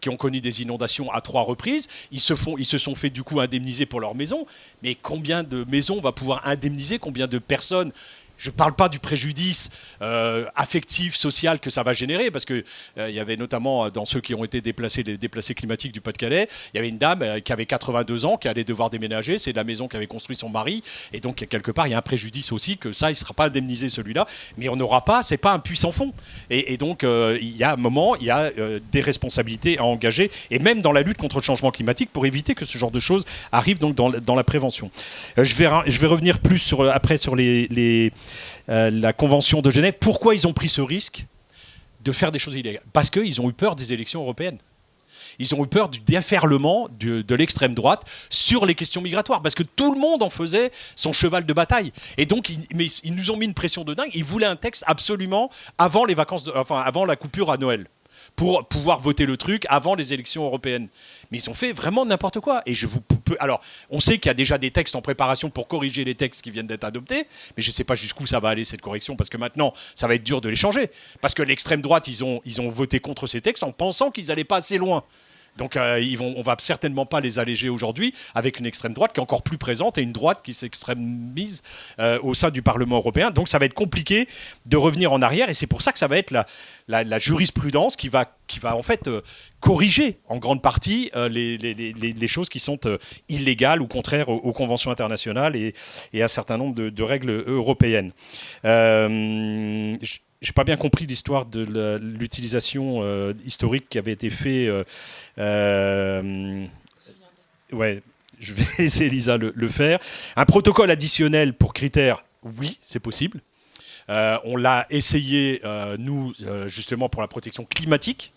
qui ont connu des inondations à 3 reprises, ils se sont fait du coup indemniser pour leur maison. Mais combien de maisons on va pouvoir indemniser? Combien de personnes? Je ne parle pas du préjudice affectif, social que ça va générer, parce qu'il y avait notamment dans ceux qui ont été déplacés, les déplacés climatiques du Pas-de-Calais, il y avait une dame qui avait 82 ans, qui allait devoir déménager, c'est de la maison qu'avait construit son mari, et donc quelque part il y a un préjudice aussi, que ça il ne sera pas indemnisé celui-là, mais on n'aura pas, c'est pas un puits sans fond. Et donc il y a un moment, il y a des responsabilités à engager, et même dans la lutte contre le changement climatique, pour éviter que ce genre de choses arrivent donc dans la prévention. Je vais revenir plus après sur la Convention de Genève. Pourquoi ils ont pris ce risque de faire des choses illégales? Parce qu'ils ont eu peur des élections européennes. Ils ont eu peur du déferlement de l'extrême droite sur les questions migratoires, parce que tout le monde en faisait son cheval de bataille. Et donc, ils nous ont mis une pression de dingue. Ils voulaient un texte absolument avant avant la coupure à Noël, pour pouvoir voter le truc avant les élections européennes. Mais ils ont fait vraiment n'importe quoi. Et alors, on sait qu'il y a déjà des textes en préparation pour corriger les textes qui viennent d'être adoptés, mais je ne sais pas jusqu'où ça va aller, cette correction, parce que maintenant, ça va être dur de les changer. Parce que l'extrême droite, ils ont voté contre ces textes en pensant qu'ils n'allaient pas assez loin. Donc on va certainement pas les alléger aujourd'hui avec une extrême droite qui est encore plus présente et une droite qui s'extrémise au sein du Parlement européen. Donc ça va être compliqué de revenir en arrière, et c'est pour ça que ça va être la jurisprudence qui va en fait corriger en grande partie les choses qui sont illégales ou contraires aux conventions internationales et à un certain nombre de règles européennes. J'ai pas bien compris l'histoire de l'utilisation historique qui avait été faite. Ouais, je vais laisser Elisa le faire. Un protocole additionnel pour critères, oui, c'est possible. On l'a essayé, nous, justement, pour la protection climatique,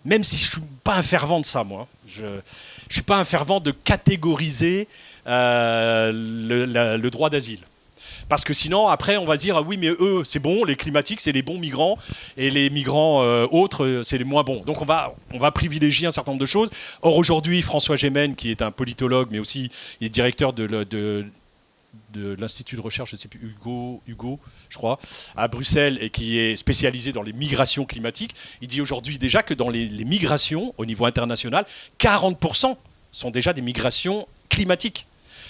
même si je ne suis pas un fervent de ça, moi. Je ne suis pas un fervent de catégoriser le droit d'asile. Parce que sinon, après, on va se dire, ah oui, mais eux, c'est bon, les climatiques, c'est les bons migrants, et les migrants autres, c'est les moins bons. Donc on va privilégier un certain nombre de choses. Or, aujourd'hui, François Gémen, qui est un politologue, mais aussi il est directeur de l'Institut de recherche, je ne sais plus, Hugo, je crois, à Bruxelles, et qui est spécialisé dans les migrations climatiques, il dit aujourd'hui déjà que dans les migrations, au niveau international, 40% sont déjà des migrations climatiques.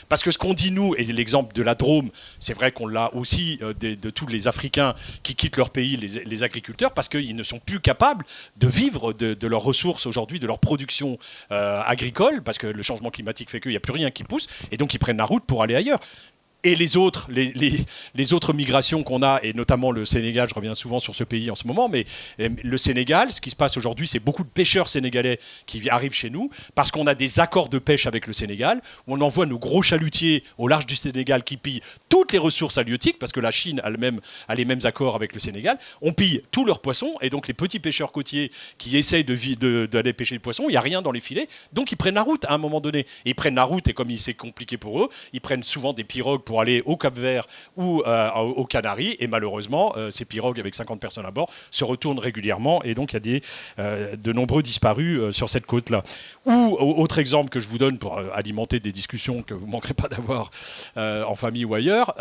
Parce que ce qu'on dit, nous, et l'exemple de la Drôme, c'est vrai qu'on l'a aussi de tous les Africains qui quittent leur pays, les agriculteurs, parce qu'ils ne sont plus capables de vivre de leurs ressources aujourd'hui, de leur production agricole, parce que le changement climatique fait qu'il n'y a plus rien qui pousse, et donc ils prennent la route pour aller ailleurs. Et les autres migrations qu'on a, et notamment le Sénégal, je reviens souvent sur ce pays en ce moment, mais le Sénégal, ce qui se passe aujourd'hui, c'est beaucoup de pêcheurs sénégalais qui arrivent chez nous, parce qu'on a des accords de pêche avec le Sénégal, où on envoie nos gros chalutiers au large du Sénégal qui pillent toutes les ressources halieutiques, parce que la Chine a les mêmes accords avec le Sénégal, on pille tous leurs poissons, et donc les petits pêcheurs côtiers qui essayent d'aller pêcher le poisson, il n'y a rien dans les filets, donc ils prennent la route à un moment donné. Et ils prennent la route, et comme c'est compliqué pour eux, ils prennent souvent des pirogues pour aller au Cap-Vert ou aux Canaries, et malheureusement, ces pirogues avec 50 personnes à bord se retournent régulièrement, et donc il y a de nombreux disparus sur cette côte-là. Ou, autre exemple que je vous donne pour alimenter des discussions que vous ne manquerez pas d'avoir en famille ou ailleurs,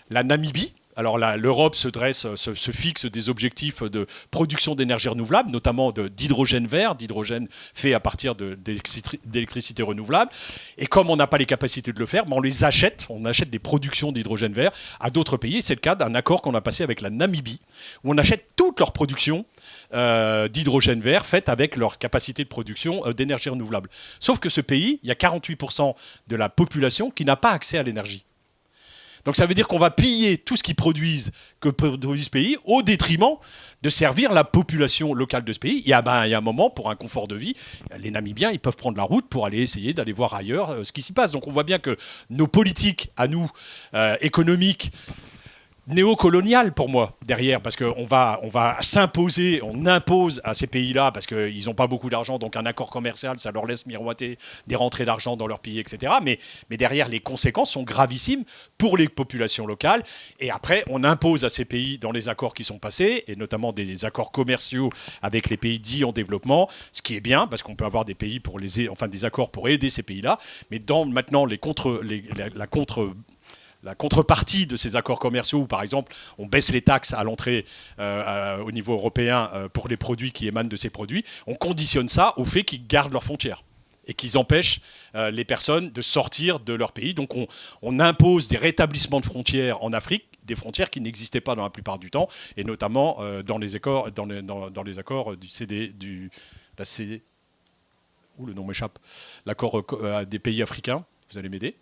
la Namibie. Alors l'Europe se fixe des objectifs de production d'énergie renouvelable, notamment d'hydrogène vert, d'hydrogène fait à partir d'électricité renouvelable. Et comme on n'a pas les capacités de le faire, on achète des productions d'hydrogène vert à d'autres pays. C'est le cas d'un accord qu'on a passé avec la Namibie, où on achète toute leur production d'hydrogène vert faite avec leur capacité de production d'énergie renouvelable. Sauf que ce pays, il y a 48% de la population qui n'a pas accès à l'énergie. Donc ça veut dire qu'on va piller tout ce qu'ils produisent, que produit ce pays, au détriment de servir la population locale de ce pays. Il y a un moment, pour un confort de vie, les Namibiens, ils peuvent prendre la route pour aller essayer d'aller voir ailleurs ce qui s'y passe. Donc on voit bien que nos politiques, à nous, économiques, néocolonial pour moi derrière, parce qu'on va s'imposer, on impose à ces pays-là parce qu'ils n'ont pas beaucoup d'argent, donc un accord commercial ça leur laisse miroiter des rentrées d'argent dans leur pays, etc. Mais derrière les conséquences sont gravissimes pour les populations locales, et après on impose à ces pays dans les accords qui sont passés, et notamment des accords commerciaux avec les pays dits en développement, ce qui est bien parce qu'on peut avoir des pays des accords pour aider ces pays-là, mais dans maintenant la contrepartie de ces accords commerciaux, où par exemple on baisse les taxes à l'entrée au niveau européen pour les produits qui émanent de ces produits, on conditionne ça au fait qu'ils gardent leurs frontières et qu'ils empêchent les personnes de sortir de leur pays. Donc on impose des rétablissements de frontières en Afrique, des frontières qui n'existaient pas dans la plupart du temps, et notamment dans les accords du CD, la CD, où le nom m'échappe, l'accord des pays africains. Vous allez m'aider.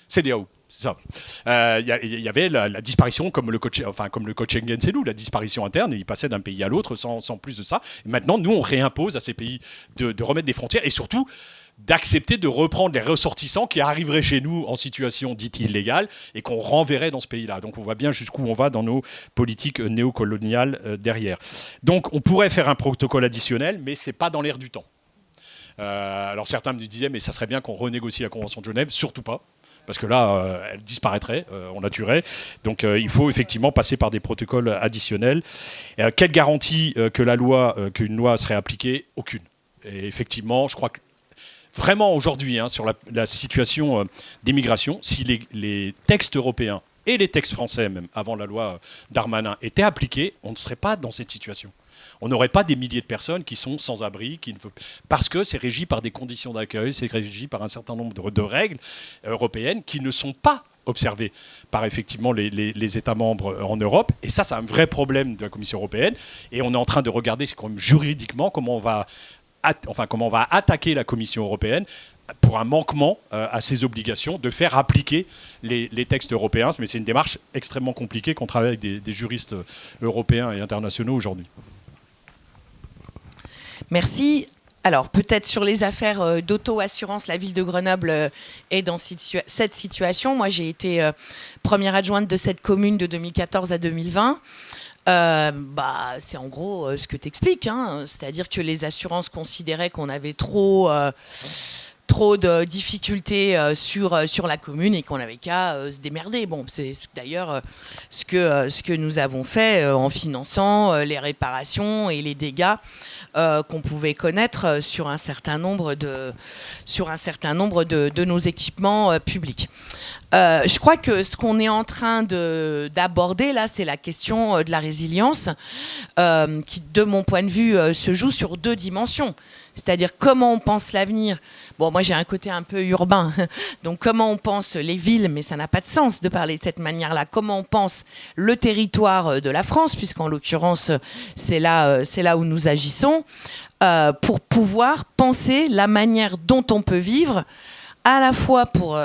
CEDEAO, c'est ça. Il y avait la disparition, comme le code Schengen, c'est nous, la disparition interne, et il passait d'un pays à l'autre sans plus de ça. Et maintenant, nous, on réimpose à ces pays de remettre des frontières, et surtout d'accepter de reprendre les ressortissants qui arriveraient chez nous en situation dite illégale et qu'on renverrait dans ce pays-là. Donc on voit bien jusqu'où on va dans nos politiques néocoloniales derrière. Donc on pourrait faire un protocole additionnel, mais ce n'est pas dans l'air du temps. Alors certains me disaient, mais ça serait bien qu'on renégocie la Convention de Genève, surtout pas. Parce que là, elle disparaîtrait, on la tuerait. Donc il faut effectivement passer par des protocoles additionnels. Quelle garantie qu'une loi serait appliquée ? Aucune. Et effectivement, je crois que vraiment aujourd'hui, sur la situation des migrations, si les textes européens et les textes français, même avant la loi Darmanin, étaient appliqués, on ne serait pas dans cette situation. On n'aurait pas des milliers de personnes qui sont sans abri, parce que c'est régi par des conditions d'accueil, c'est régi par un certain nombre de règles européennes qui ne sont pas observées par effectivement les États membres en Europe. Et ça, c'est un vrai problème de la Commission européenne. Et on est en train de regarder juridiquement comment on va attaquer la Commission européenne pour un manquement à ses obligations de faire appliquer les textes européens. Mais c'est une démarche extrêmement compliquée qu'on travaille avec des juristes européens et internationaux aujourd'hui. Merci. Alors, peut-être sur les affaires d'auto-assurance, la ville de Grenoble est dans cette situation. Moi, j'ai été première adjointe de cette commune de 2014 à 2020. C'est en gros ce que tu expliques. C'est-à-dire que les assurances considéraient qu'on avait trop de difficultés sur la commune et qu'on n'avait qu'à se démerder. Bon, c'est d'ailleurs ce que nous avons fait en finançant les réparations et les dégâts qu'on pouvait connaître sur un certain nombre de nos équipements publics. Je crois que ce qu'on est en train d'aborder là, c'est la question de la résilience qui, de mon point de vue, se joue sur deux dimensions. C'est-à-dire comment on pense l'avenir. Bon, moi j'ai un côté un peu urbain, donc comment on pense les villes, mais ça n'a pas de sens de parler de cette manière-là. Comment on pense le territoire de la France, puisqu'en l'occurrence c'est là où nous agissons, pour pouvoir penser la manière dont on peut vivre, à la fois pour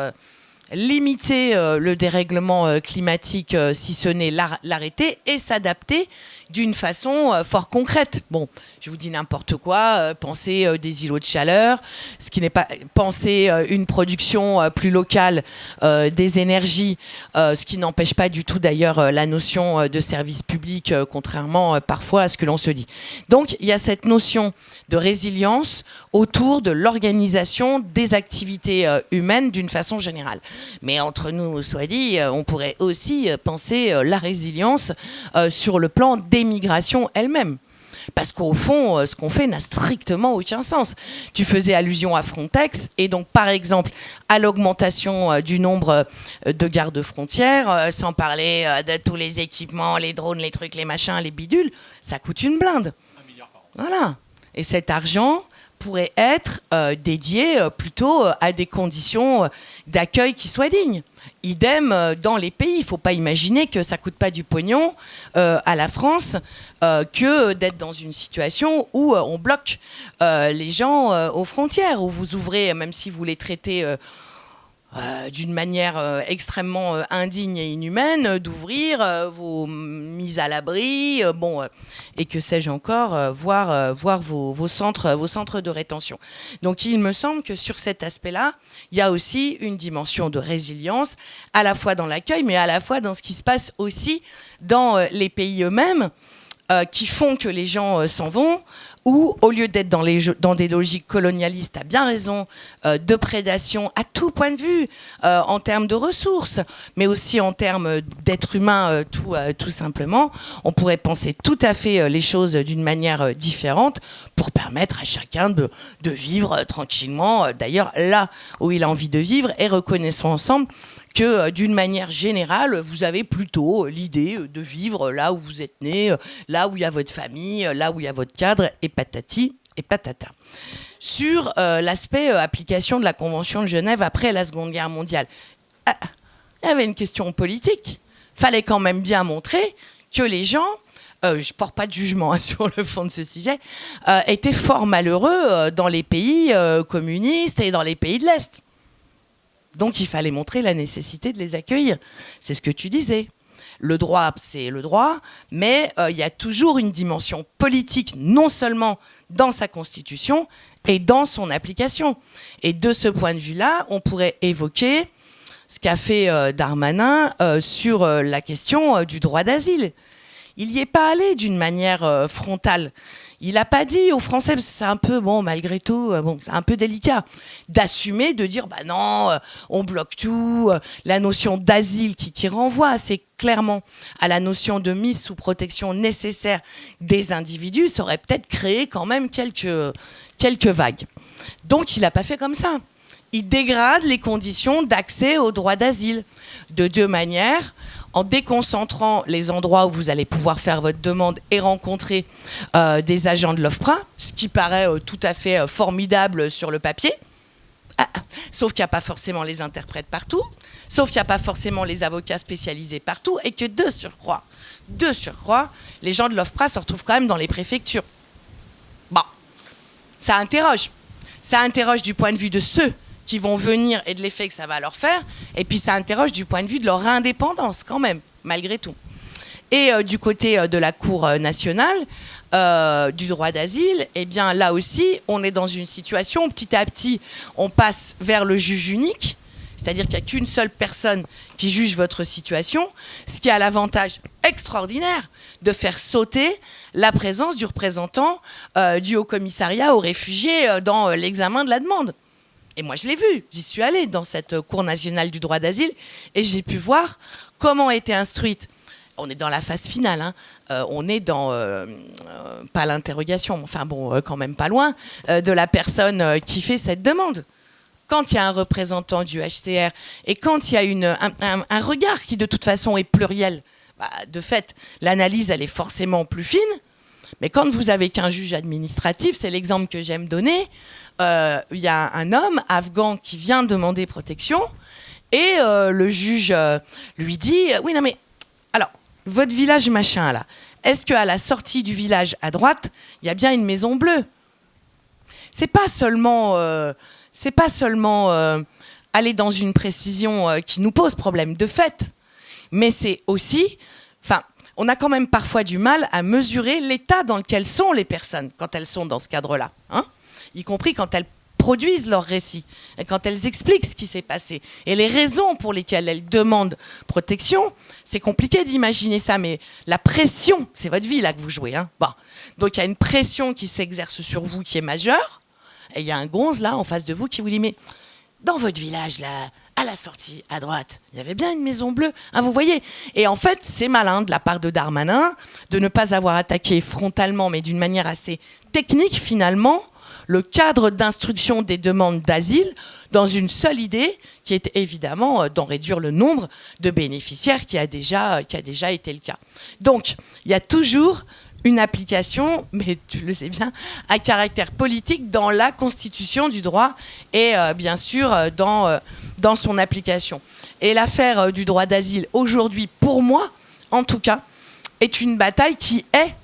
limiter le dérèglement climatique, si ce n'est l'arrêter, et s'adapter d'une façon fort concrète. Bon, je vous dis n'importe quoi, penser des îlots de chaleur, ce qui n'est pas penser une production plus locale des énergies, ce qui n'empêche pas du tout d'ailleurs la notion de service public, contrairement parfois à ce que l'on se dit. Donc il y a cette notion de résilience autour de l'organisation des activités humaines d'une façon générale. Mais entre nous, soit dit, on pourrait aussi penser la résilience sur le plan des migrations elles-mêmes. Parce qu'au fond, ce qu'on fait n'a strictement aucun sens. Tu faisais allusion à Frontex, et donc par exemple à l'augmentation du nombre de gardes-frontières, sans parler de tous les équipements, les drones, les trucs, les machins, les bidules, ça coûte une blinde. 1 milliard par an. Voilà. Et cet argent pourrait être dédié plutôt à des conditions d'accueil qui soient dignes. Idem dans les pays. Il ne faut pas imaginer que ça ne coûte pas du pognon à la France que d'être dans une situation où on bloque les gens aux frontières, où vous ouvrez, même si vous les traitez d'une manière extrêmement indigne et inhumaine, d'ouvrir vos mises à l'abri, et que sais-je encore, voir vos centres de rétention. Donc il me semble que sur cet aspect-là, il y a aussi une dimension de résilience, à la fois dans l'accueil, mais à la fois dans ce qui se passe aussi dans les pays eux-mêmes, qui font que les gens s'en vont, ou au lieu d'être dans des logiques colonialistes, tu as bien raison, de prédation à tout point de vue, en termes de ressources, mais aussi en termes d'êtres humains, tout simplement, on pourrait penser tout à fait les choses d'une manière différente pour permettre à chacun de vivre tranquillement, d'ailleurs là où il a envie de vivre, et reconnaissons ensemble que d'une manière générale, vous avez plutôt l'idée de vivre là où vous êtes né, là où il y a votre famille, là où il y a votre cadre, et patati et patata. Sur l'aspect application de la Convention de Genève après la Seconde Guerre mondiale, il y avait une question politique. Fallait quand même bien montrer que les gens, je ne porte pas de jugement sur le fond de ce sujet, étaient fort malheureux dans les pays communistes et dans les pays de l'Est. Donc il fallait montrer la nécessité de les accueillir. C'est ce que tu disais. Le droit, c'est le droit, mais il y a toujours une dimension politique, non seulement dans sa constitution, et dans son application. Et de ce point de vue-là, on pourrait évoquer ce qu'a fait Darmanin sur la question du droit d'asile. Il n'y est pas allé d'une manière frontale. Il n'a pas dit aux Français, parce que c'est un peu, malgré tout, un peu délicat, d'assumer, de dire, non, on bloque tout. La notion d'asile qui renvoie assez clairement à la notion de mise sous protection nécessaire des individus, ça aurait peut-être créé quand même quelques vagues. Donc, il n'a pas fait comme ça. Il dégrade les conditions d'accès au droit d'asile de deux manières. En déconcentrant les endroits où vous allez pouvoir faire votre demande et rencontrer des agents de l'OFPRA, ce qui paraît tout à fait formidable sur le papier, sauf qu'il n'y a pas forcément les interprètes partout, sauf qu'il n'y a pas forcément les avocats spécialisés partout, et que de surcroît, les gens de l'OFPRA se retrouvent quand même dans les préfectures. Ça interroge du point de vue de ceux qui vont venir et de l'effet que ça va leur faire, et puis ça interroge du point de vue de leur indépendance quand même, malgré tout. Et du côté de la Cour nationale du droit d'asile, eh bien là aussi, on est dans une situation où petit à petit, on passe vers le juge unique, c'est-à-dire qu'il n'y a qu'une seule personne qui juge votre situation, ce qui a l'avantage extraordinaire de faire sauter la présence du représentant du Haut-Commissariat aux réfugiés dans l'examen de la demande. Et moi, je l'ai vu, j'y suis allée dans cette Cour nationale du droit d'asile et j'ai pu voir comment était instruite. On est dans la phase finale, on est dans, pas l'interrogation, quand même pas loin, de la personne qui fait cette demande. Quand il y a un représentant du HCR et quand il y a un regard qui de toute façon est pluriel, de fait, l'analyse, elle est forcément plus fine. Mais quand vous avez qu'un juge administratif, c'est l'exemple que j'aime donner, il y a un homme afghan qui vient demander protection et le juge lui dit « Oui, non mais, alors, votre village machin là, est-ce qu'à la sortie du village à droite, il y a bien une maison bleue ?» C'est pas seulement aller dans une précision qui nous pose problème de fait, mais c'est aussi... on a quand même parfois du mal à mesurer l'état dans lequel sont les personnes quand elles sont dans ce cadre-là, hein, y compris quand elles produisent leur récit, et quand elles expliquent ce qui s'est passé et les raisons pour lesquelles elles demandent protection. C'est compliqué d'imaginer ça, mais la pression, c'est votre vie là que vous jouez. Hein. Bon. Donc il y a une pression qui s'exerce sur vous qui est majeure, et il y a un gonze là en face de vous qui vous dit mais dans votre village là, à la sortie à droite, il y avait bien une maison bleue, hein, vous voyez. Et en fait, c'est malin de la part de Darmanin de ne pas avoir attaqué frontalement, mais d'une manière assez technique finalement, le cadre d'instruction des demandes d'asile dans une seule idée qui est évidemment d'en réduire le nombre de bénéficiaires qui a déjà été le cas. Donc, il y a toujours une application, mais tu le sais bien, à caractère politique dans la constitution du droit et bien sûr dans son application. Et l'affaire du droit d'asile aujourd'hui, pour moi, en tout cas, est une bataille qui est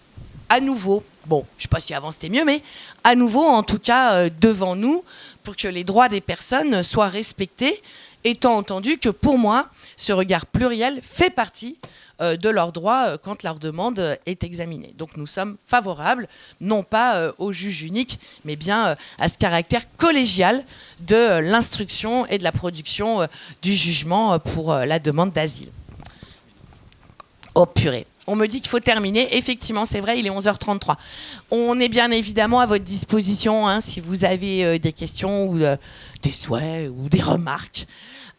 à nouveau, bon, je ne sais pas si avant c'était mieux, mais à nouveau, en tout cas, devant nous, pour que les droits des personnes soient respectés, étant entendu que pour moi, ce regard pluriel fait partie de leurs droits quand leur demande est examinée. Donc nous sommes favorables, non pas au juge unique, mais bien à ce caractère collégial de l'instruction et de la production du jugement pour la demande d'asile. Oh purée. On me dit qu'il faut terminer. Effectivement, c'est vrai, il est 11h33. On est bien évidemment à votre disposition hein, si vous avez des questions ou des souhaits ou des remarques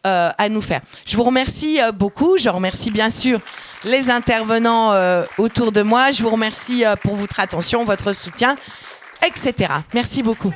à nous faire. Je vous remercie beaucoup. Je remercie bien sûr les intervenants autour de moi. Je vous remercie pour votre attention, votre soutien, etc. Merci beaucoup.